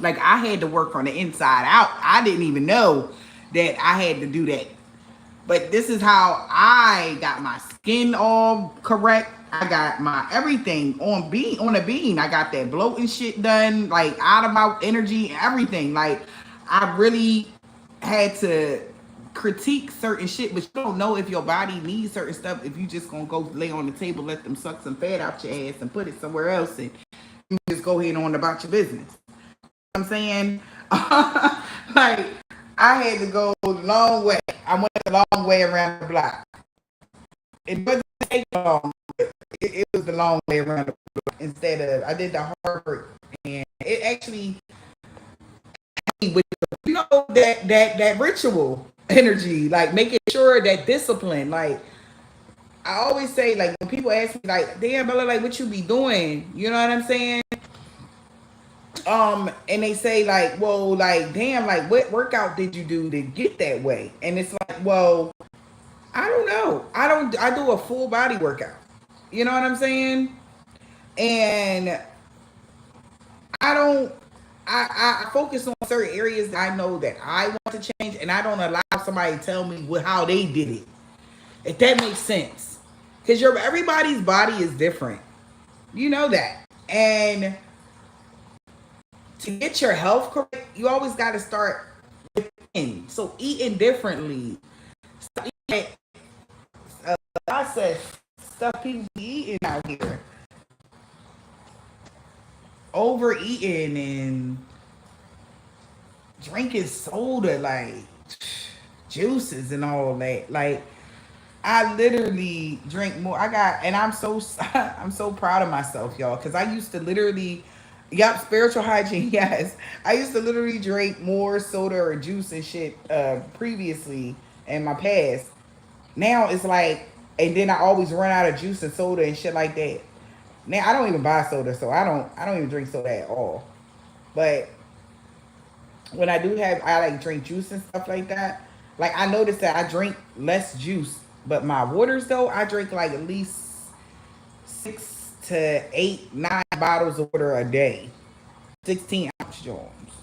Like I had to work from the inside out. I didn't even know that I had to do that. But this is how I got my skin all correct. I got my everything on a bean. I got that bloating shit done, like out of my energy and everything. Like I really had to critique certain shit, but you don't know if your body needs certain stuff if you just gonna go lay on the table, let them suck some fat out your ass and put it somewhere else and you just go ahead on about your business. I'm saying, like I had to go the long way. I went the long way around the block. It wasn't take long, but it was the long way around the block. Instead of I did the hard work, and it actually, with you know that ritual energy, like making sure that discipline, like. I always say, like when people ask me, like, "Damn, Bella, like, what you be doing?" You know what I'm saying? And they say like, well, like damn, like what workout did you do to get that way? And it's like, well, I don't know. I do a full body workout. You know what I'm saying? And I don't I focus on certain areas that I know that I want to change, and I don't allow somebody to tell me how they did it. If that makes sense. Because your everybody's body is different. You know that. And to get your health correct, you always got to start within. So eating differently. Stop eating processed stuff people be eating out here. Overeating and drinking soda, like juices and all that. Like I literally drink more. I got, and I'm so I'm so proud of myself, y'all, because I used to literally, yep, spiritual hygiene, yes. I used to literally drink more soda or juice and shit previously in my past. Now it's like, and then I always run out of juice and soda and shit like that. Now I don't even buy soda, so I don't even drink soda at all. But when I do have, I like drink juice and stuff like that. Like I noticed that I drink less juice, but my waters though I drink like at least 6 to 8, 9 bottles of water a day, 16-ounce joints.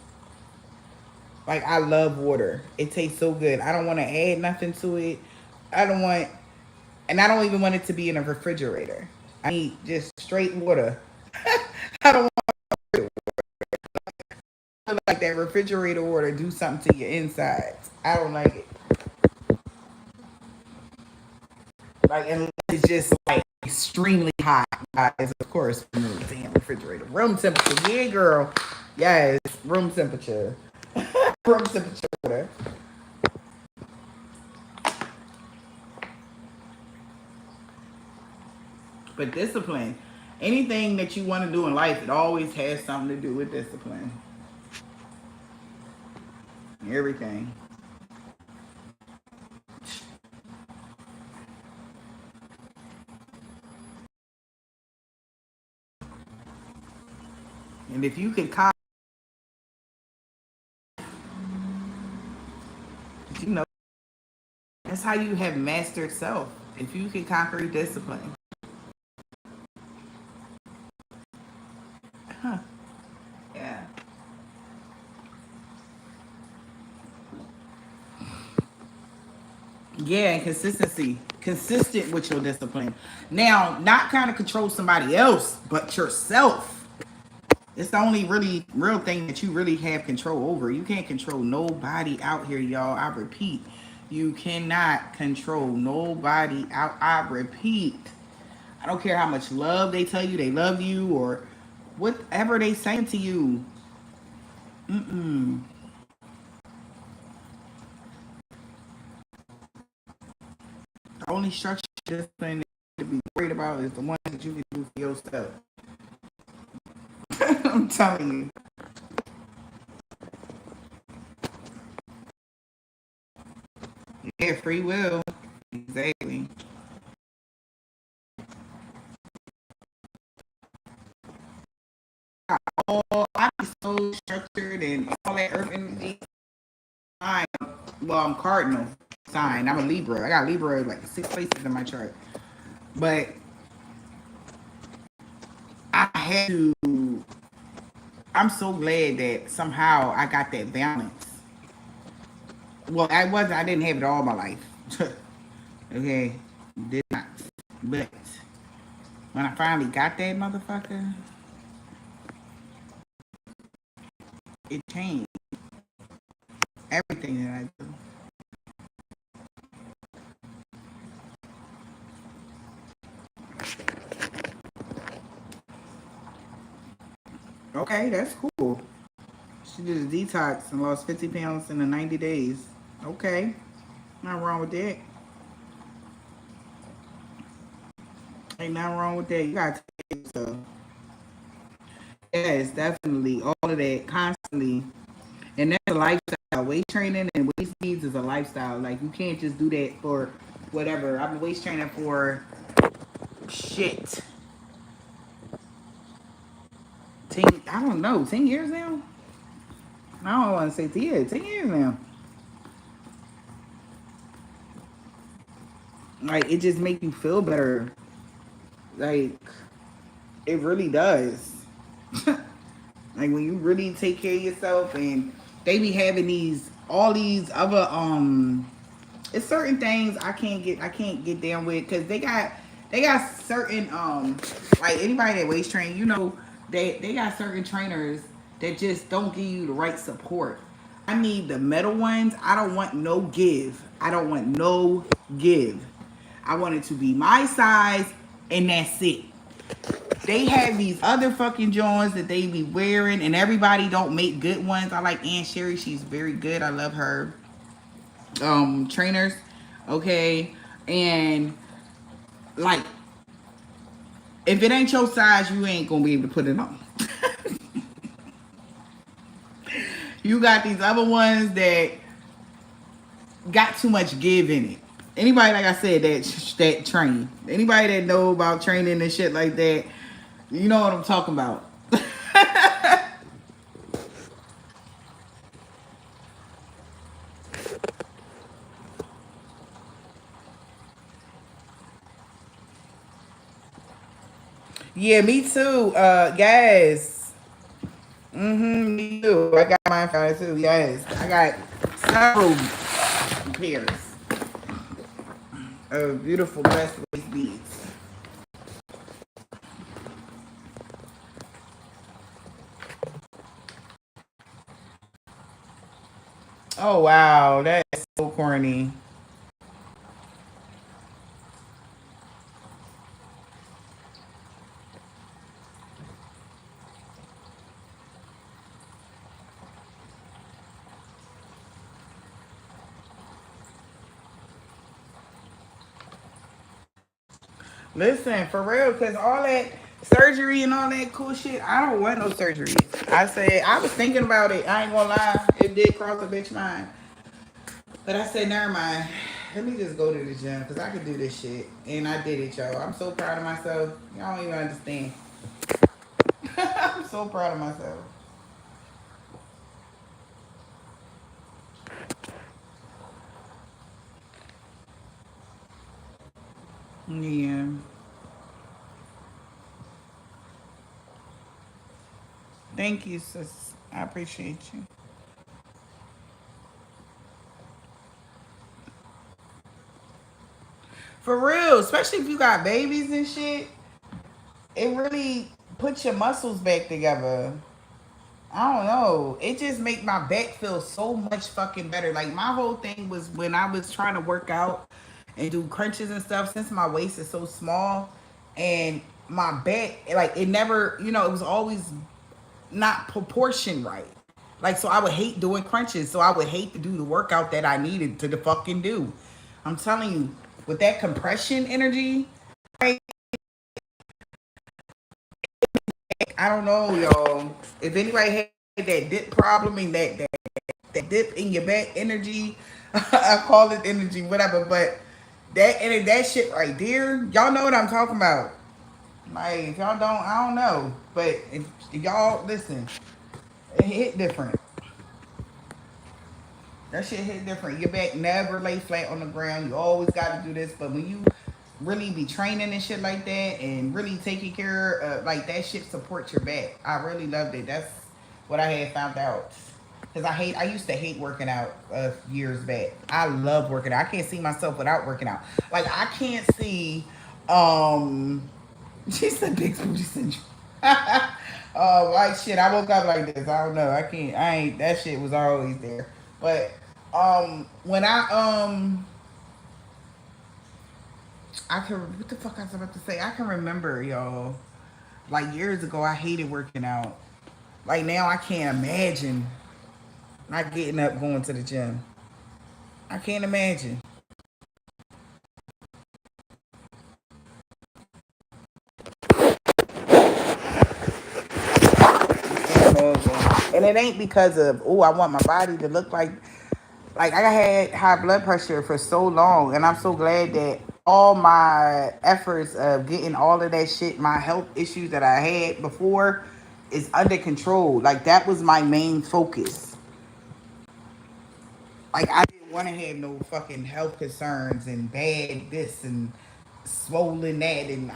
Like I love water. It tastes so good. I don't want to add nothing to it. I don't want, and I don't even want it to be in a refrigerator. I need just straight water. I don't want like that refrigerator water do something to your insides. I don't like it. Like unless it's just like extremely hot, guys. Of course, damn refrigerator, room temperature. Yeah, girl. Yes, room temperature. Room temperature water. But discipline. Anything that you want to do in life, it always has something to do with discipline. Everything. And if you can you know, that's how you have mastered self. If you can conquer discipline. Huh. Yeah. Yeah, and consistency. Consistent with your discipline. Now, not kind of control somebody else, but yourself. It's the only really real thing that you really have control over. You can't control nobody out here, y'all. I repeat, you cannot control nobody out. I repeat. I don't care how much love they tell you they love you or whatever they saying to you. Mm-mm. The only structure discipline to be worried about is the ones that you can do for yourself. I'm telling you. Yeah, free will. Exactly. I be so structured and all that earth energy. Sign. Well, I'm cardinal sign. I'm a Libra. I got Libra like 6 places in my chart. But I had to. I'm so glad that somehow I got that balance. Well, I wasn't. I didn't have it all my life. Okay, did not. But when I finally got that motherfucker, it changed everything that I do. Okay, that's cool. She did a detox and lost 50 pounds in the 90 days. Okay, not wrong with that. Ain't nothing wrong with that. You gotta take it. So, yes, definitely. All of that constantly. And that's a lifestyle. Weight training and weight speeds is a lifestyle. Like, you can't just do that for whatever. I've been weight training for shit. 10, I don't know, 10 years now? I don't want to say 10 years. 10 years now. Like, it just makes you feel better. Like, it really does. Like, when you really take care of yourself, and they be having these all these other it's certain things I can't get down with, because they got certain like anybody that weights train, they got certain trainers that just don't give you the right support. I need the metal ones. I don't want no give. I don't want no give. I want it to be my size, and that's it. They have these other fucking joints that they be wearing, and everybody don't make good ones. I like Aunt Sherry. She's very good. I love her trainers. Okay. And like, if it ain't your size, you ain't gonna be able to put it on. You got these other ones that got too much give in it. Anybody, like I said, that train. Anybody that know about training and shit like that, you know what I'm talking about. Yeah, me too. Yes. Me too. I got mine from too. Yes. I got several pairs of beautiful breast waist beads. Oh wow, that's so corny. Listen, for real, because all that surgery and all that cool shit, I don't want no surgery. I said, I was thinking about it. I ain't gonna lie. It did cross a bitch mind. But I said, never mind. Let me just go to the gym because I could do this shit. And I did it, y'all. I'm so proud of myself. Y'all don't even understand. I'm so proud of myself. Yeah. Thank you, sis. I appreciate you. For real, especially if you got babies and shit, it really puts your muscles back together. I don't know. It just make my back feel so much fucking better. Like my whole thing was when I was trying to work out and do crunches and stuff. Since my waist is so small, and my back, like it never, it was always not proportioned right. Like so, I would hate doing crunches. So I would hate to do the workout that I needed to the fucking do. I'm telling you, with that compression energy, right? I don't know, y'all. If anybody had that dip problem and that dip in your back energy, I call it energy, whatever. But that shit right there, y'all know what I'm talking about. Like if y'all don't, I don't know. But if y'all listen, it hit different. That shit hit different. Your back never lay flat on the ground. You always got to do this. But when you really be training and shit like that, and really taking care of like that shit supports your back. I really loved it. That's what I had found out. Cause I used to hate working out years back. I love working out. I can't see myself without working out. Like I can't see. Um, she said big booty syndrome. Like shit. I woke up like this. I don't know. I can't. I ain't. That shit was always there. But when I can, what the fuck I was about to say? I can remember, y'all. Like years ago, I hated working out. Like now, I can't imagine not getting up going to the gym. I can't imagine. Can't imagine. And it ain't because of I want my body to look like I had high blood pressure for so long, and I'm so glad that all my efforts of getting all of that shit, my health issues that I had before, is under control. Like that was my main focus. Like I didn't want to have no fucking health concerns and bad this and swollen that and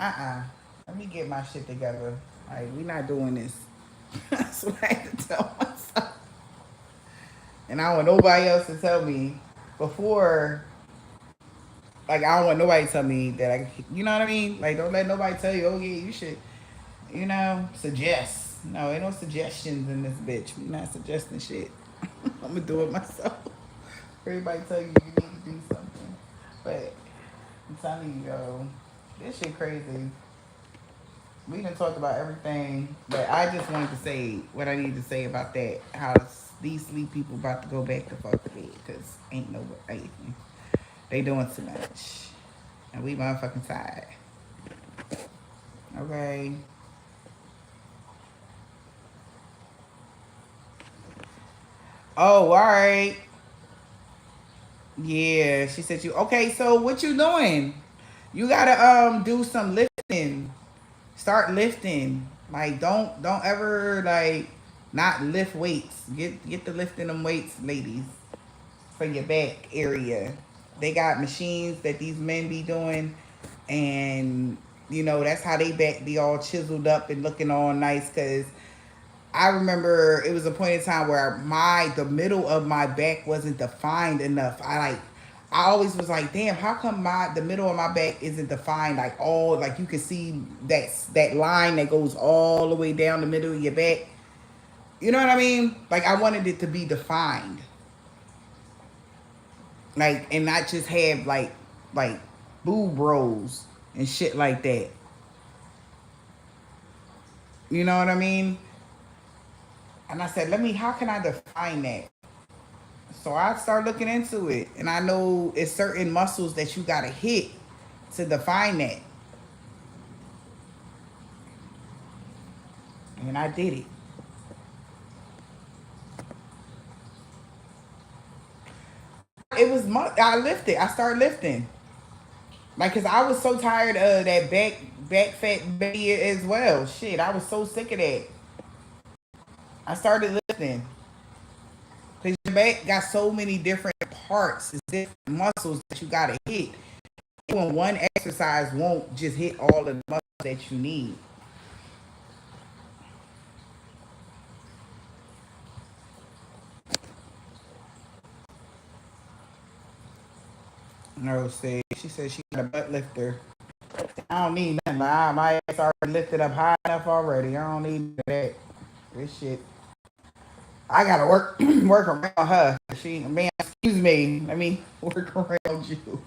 Let me get my shit together. Like we not doing this. That's what I had to tell myself. And I don't want nobody else to tell me before. Like I don't want nobody to tell me that you know what I mean? Like don't let nobody tell you, oh yeah, you should, suggest. No, ain't no suggestions in this bitch. We not suggesting shit. I'm gonna do it myself. Everybody tell you you need to do something. But I'm telling you, yo, this shit crazy. We done talked about everything, but I just wanted to say what I need to say about that. How these sleep people about to go back to fuck the bed, because ain't no way. They doing too much. And we motherfucking tired. Okay. Oh, all right. Yeah, she said you okay, so what you doing? You gotta do some lifting. Start lifting. Like don't ever like not lift weights. Get the lifting them weights, ladies, for your back area. They got machines that these men be doing, and that's how they back be all chiseled up and looking all nice. Cause I remember it was a point in time where the middle of my back wasn't defined enough. I always was like, damn, how come the middle of my back isn't defined like all like you can see that line that goes all the way down the middle of your back. You know what I mean? Like I wanted it to be defined. Like and not just have like boob rolls and shit like that. You know what I mean? And I said, how can I define that? So I start looking into it, and I know it's certain muscles that you gotta hit to define that. And I did it. It was I lifted. I started lifting, like, cause I was so tired of that back fat baby as well. Shit, I was so sick of that. I started lifting because your back got so many different parts, it's different muscles that you gotta hit. Doing one exercise won't just hit all of the muscles that you need. No, see, she said she got a butt lifter. I don't need nothing. My ass already lifted up high enough already. I don't need that. This shit. I gotta work work around her. She, man, excuse me. Let me work around you.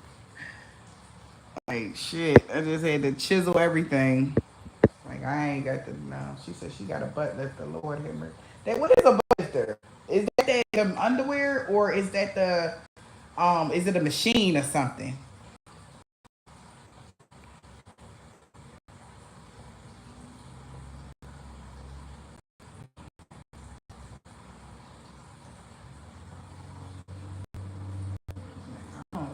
Like shit. I just had to chisel everything. Like I ain't got the no. She said she got a butt lifter. Lord have mercy. That what is a butt lifter? Is that the underwear or is that the is it a machine or something? Oh,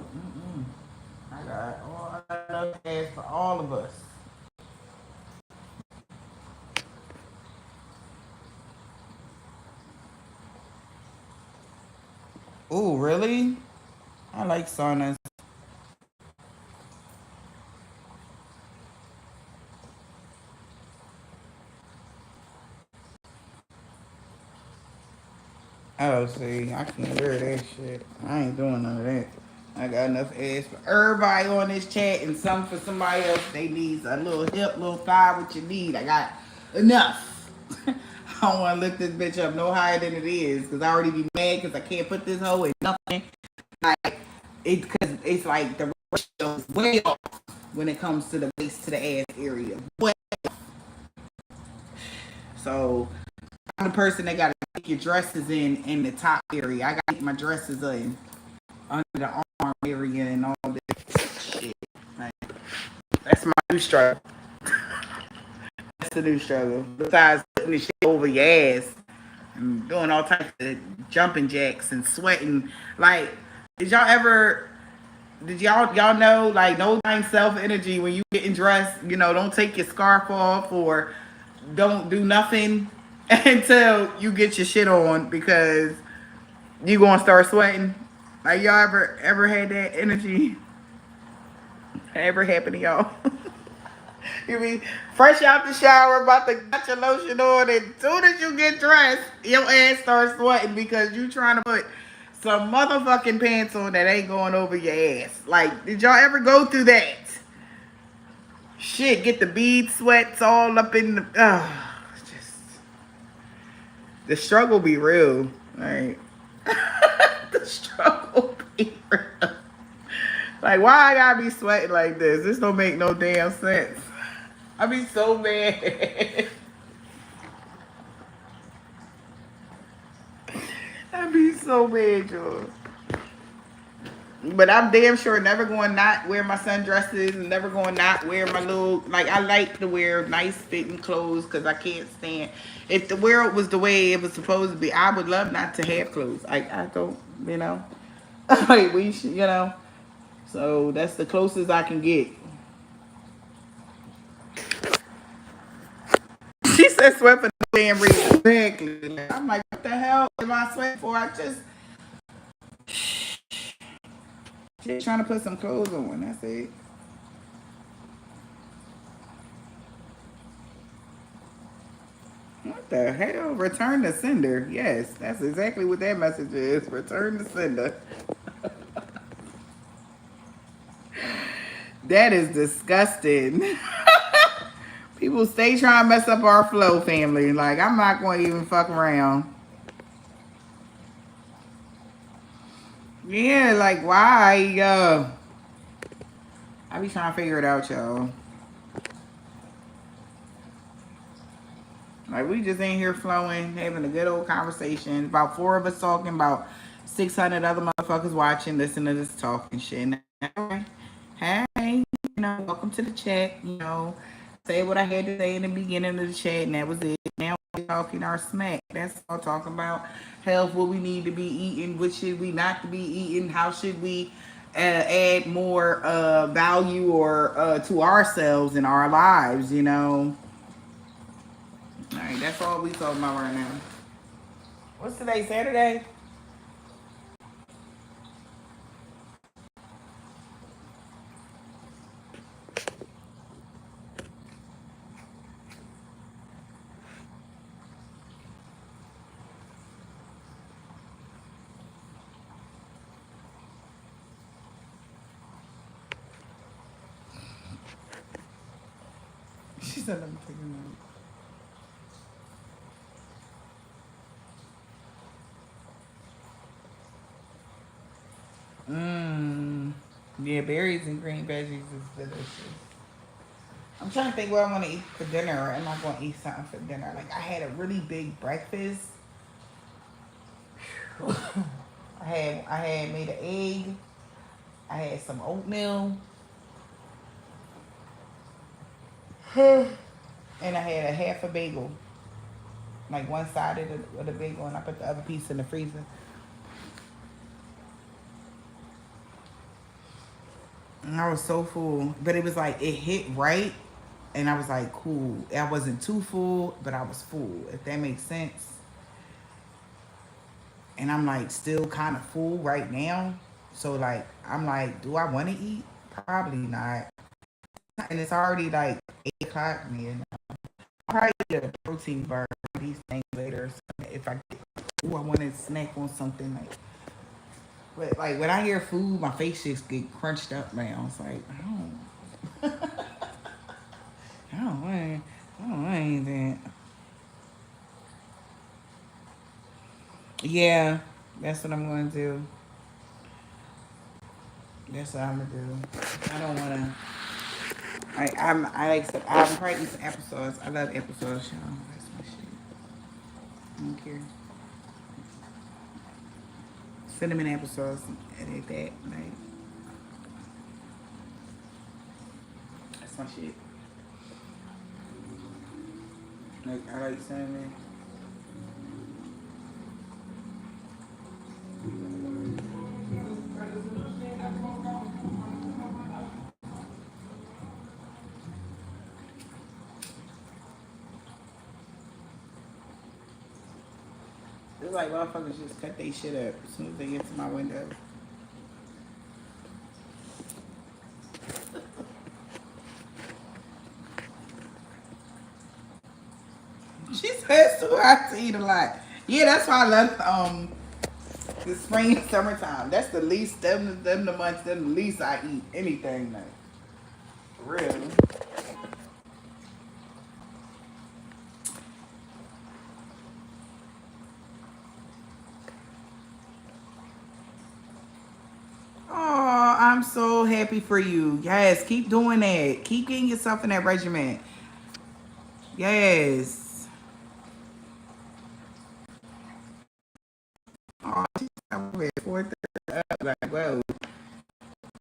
I got all enough ass for all of us. Oh, really? I like saunas. Oh, see, I can't wear that shit. I ain't doing none of that. I got enough ass for everybody on this chat and some for somebody else. They need a little hip, little thigh, what you need. I got enough. I don't want to lift this bitch up no higher than it is because I already be mad because I can't put this hoe in nothing. Like, because it's like the ratio is way off when it comes to the waist to the ass area. Way. So I'm the person that got to get your dresses in the top area. I got to get my dresses in under the arm area and all this shit. Like, that's my new struggle. That's the new struggle. Besides putting the shit over your ass and doing all types of jumping jacks and sweating. Like, did y'all ever? Did y'all know like no time self energy when you getting dressed? You know, don't take your scarf off or don't do nothing until you get your shit on because you gonna start sweating. Like y'all ever had that energy? Ever happen to y'all? You mean fresh out the shower, about to get your lotion on, and soon as you get dressed, your ass starts sweating because you trying to put some motherfucking pants on that ain't going over your ass. Like, did y'all ever go through that? Shit, get the bead sweats all up in the. Just the struggle be real. Like the struggle be real. Like, why I gotta be sweating like this? This don't make no damn sense. I be so mad. I be so mad, y'all. But I'm damn sure never going not wear my sundresses and never going not wear my little like I like to wear nice fitting clothes because I can't stand if the world was the way it was supposed to be. I would love not to have clothes. I don't, you know. Like we should, you know. So that's the closest I can get. She said sweat for no damn reason. Exactly. I'm like, what the hell am I sweating for? I just trying to put some clothes on. That's it. What the hell? Return to sender. Yes, that's exactly what that message is. Return to sender. That is disgusting. People stay trying to mess up our flow, family. Like, I'm not going to even fuck around. Yeah, like, why? I be trying to figure it out, y'all. Like, we just in here flowing, having a good old conversation. About four of us talking, about 600 other motherfuckers watching, listening to this talking shit. Hey, hey, you know, welcome to the chat. You know, say what I had to say in the beginning of the chat, and that was it. Now we're talking our smack. That's all talking about health, what we need to be eating, what should we not to be eating, how should we add more value or to ourselves in our lives, you know. All right, that's all we talking about right now. What's today? Saturday? She said, let me take a note. Yeah, berries and green veggies is delicious. I'm trying to think what I want to eat for dinner. Or am I going to eat something for dinner? Like, I had a really big breakfast. I had made an egg. I had some oatmeal. And I had a half a bagel. Like one side of the bagel, and I put the other piece in the freezer. And I was so full. But it was like, it hit right. And I was like, cool. I wasn't too full, but I was full, if that makes sense. And I'm like still kind of full right now. So like, I'm like, do I want to eat? Probably not. And it's already like 8 o'clock, man. I'll probably get a protein bar, these things later. So if I get, ooh, I want to snack on something like. But like when I hear food, my face just get crunched up now. It's like I don't want anything. Yeah, that's what I'm gonna do. That's what I'm gonna do. I don't wanna. I'm probably eat some applesauce. I love applesauce, y'all. That's my shit. I don't care. Cinnamon applesauce and eat that. Like that's my shit. Like I like cinnamon. It's like motherfuckers just cut their shit up as soon as they get to my window. She says too hot to eat a lot. Yeah, that's why I love the spring and summertime. That's the least them the months them the least I eat anything like for real. Oh, I'm so happy for you. Yes, keep doing that. Keep getting yourself in that regiment. Yes. Oh, she's over at 4:30. Like, whoa.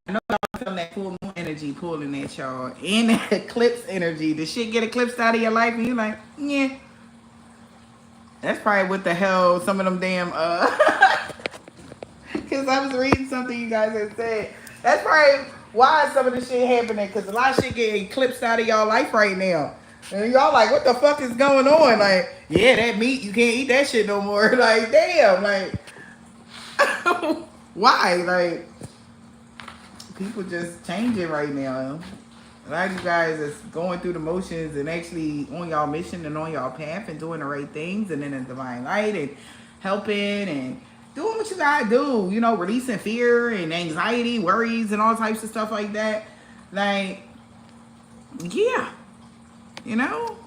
I know y'all feeling that full moon energy pulling at y'all. And that eclipse energy. The shit get eclipsed out of your life and you're like, yeah. That's probably what the hell some of them damn because I was reading something you guys had said. That's probably why some of the shit happening. Because a lot of shit getting eclipsed out of y'all life right now. And y'all like, what the fuck is going on? Like, yeah, that meat, you can't eat that shit no more. Like, damn, like, why? Like, people just changing right now. A lot of you guys is going through the motions and actually on y'all mission and on y'all path and doing the right things and then in divine light and helping and doing what you gotta do, you know, releasing fear and anxiety, worries and all types of stuff like that. Like, yeah, you know?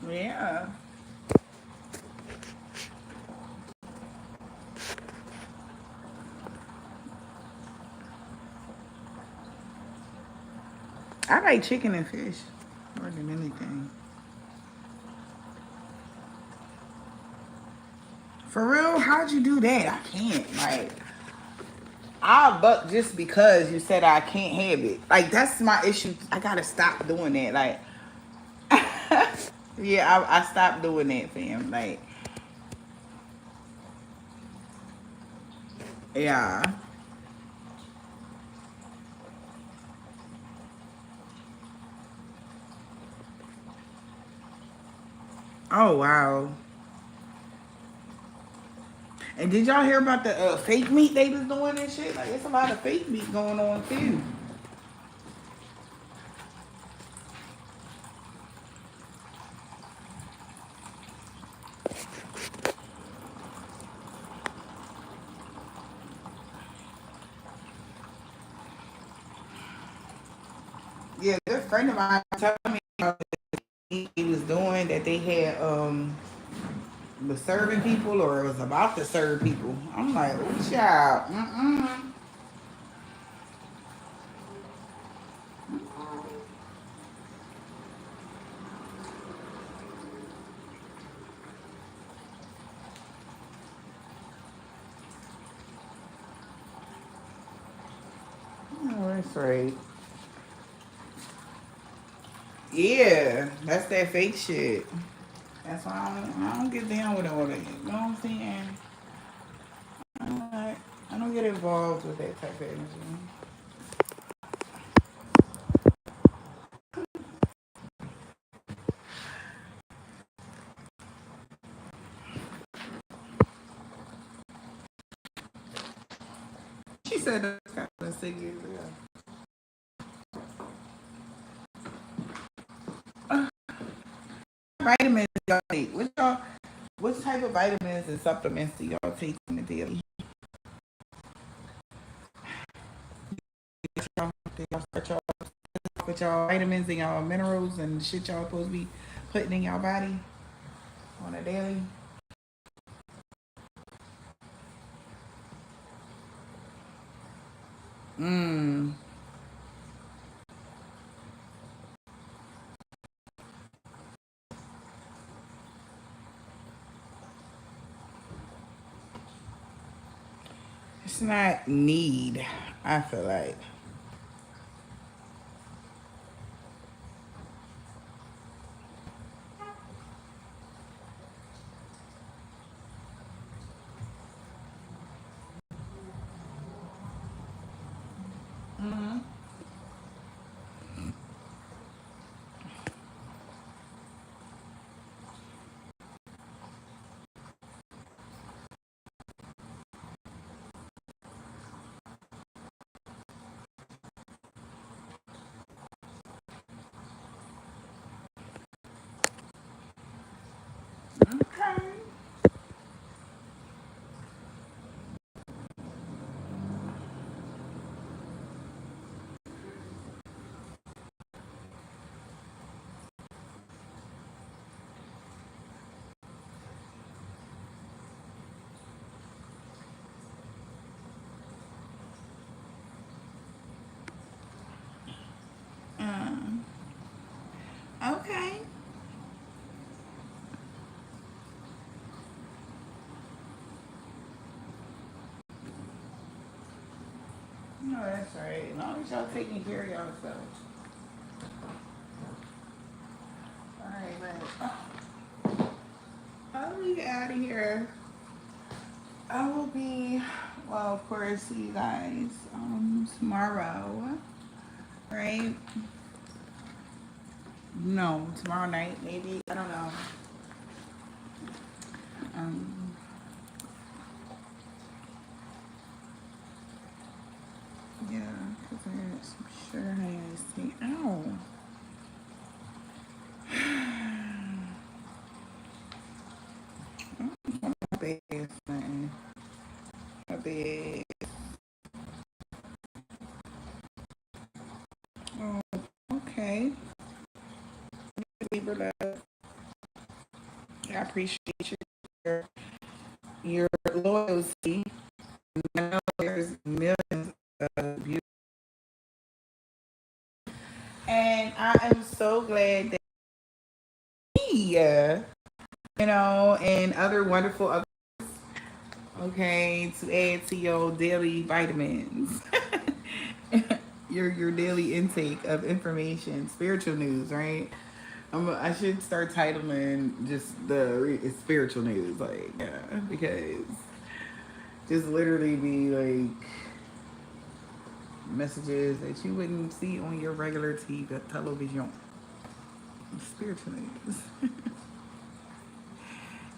Yeah. I like chicken and fish. than anything. For real? How'd you do that? I can't. Like, I'll buck just because you said I can't have it. Like, that's my issue. I gotta stop doing that. Like, yeah, I stopped doing that, fam. Like, yeah. Oh, wow. And did y'all hear about the fake meat they was doing and shit? Like, it's a lot of fake meat going on, too. Yeah, a friend of mine told me about he was doing that they had was serving people or it was about to serve people. I'm like, oh child, oh, that's right. Yeah, that's that fake shit. That's why I don't get down with all that. You know what I'm saying? I don't get involved with that type of energy. She said that's kind of 6 years ago. Vitamins y'all take? What type of vitamins and supplements do y'all take in the daily? Y'all start y'all with y'all vitamins and y'all minerals and shit y'all supposed to be putting in y'all body on a daily? Mmm. It's not need, I feel like. Mm-hmm. Okay. Um, okay. No, that's right. As long as y'all taking care of yourselves. Alright, but I'll be out of here. I will be, well, of course, see you guys tomorrow, right? No, tomorrow night, maybe. I don't know. Um, yeah, because I got some sugar honey iced tea. Ow. My bad, son. My bad. Oh, okay. Libra love. I appreciate your, your loyalty. I know there's millions of you. And I am so glad that you know, and other wonderful other, okay, to add to your daily vitamins. Your daily intake of information, spiritual news, right? I should start titling just spiritual news, like, yeah, because just literally be like messages that you wouldn't see on your regular TV television. Spiritual news.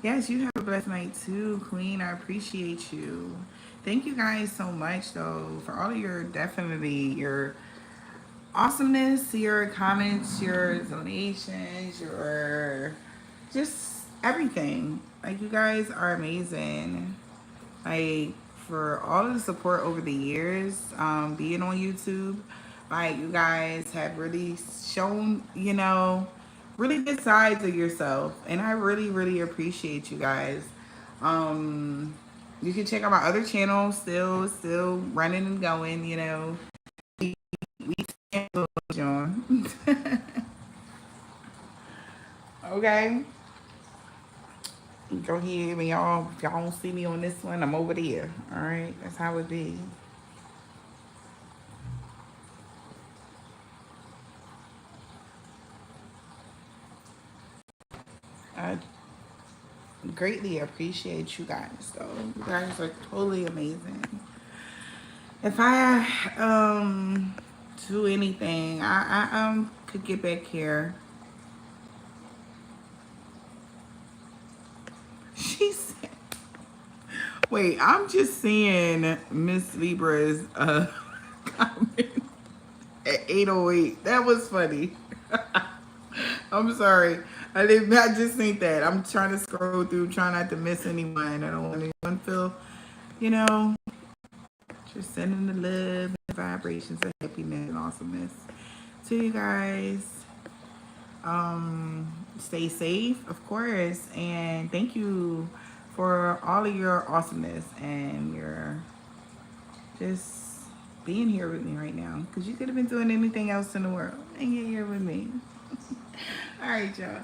Yes, you have a blessed night too, Queen. I appreciate you. Thank you guys so much though for all of your definitely your awesomeness, your comments, your donations, your just everything. Like you guys are amazing. Like for all of the support over the years, being on YouTube, like you guys have really shown, you know, really good sides of yourself, and I really, really appreciate you guys. Um, you can check out my other channel, still running and going. You know, we can't go on. Okay. Go ahead, me y'all. If y'all don't see me on this one, I'm over there. All right, that's how it be. I greatly appreciate you guys, though. You guys are totally amazing. If I do anything, I could get back here. She said, "Wait, I'm just seeing Miss Libra's comment at 8:08. That was funny." I'm sorry. I did not just think that. I'm trying to scroll through, trying not to miss anyone. I don't want anyone to feel, you know, just sending the love and vibrations of happiness and awesomeness to you guys. Stay safe, of course, and thank you for all of your awesomeness and your just being here with me right now. Because you could have been doing anything else in the world, and you're here with me. All right, y'all.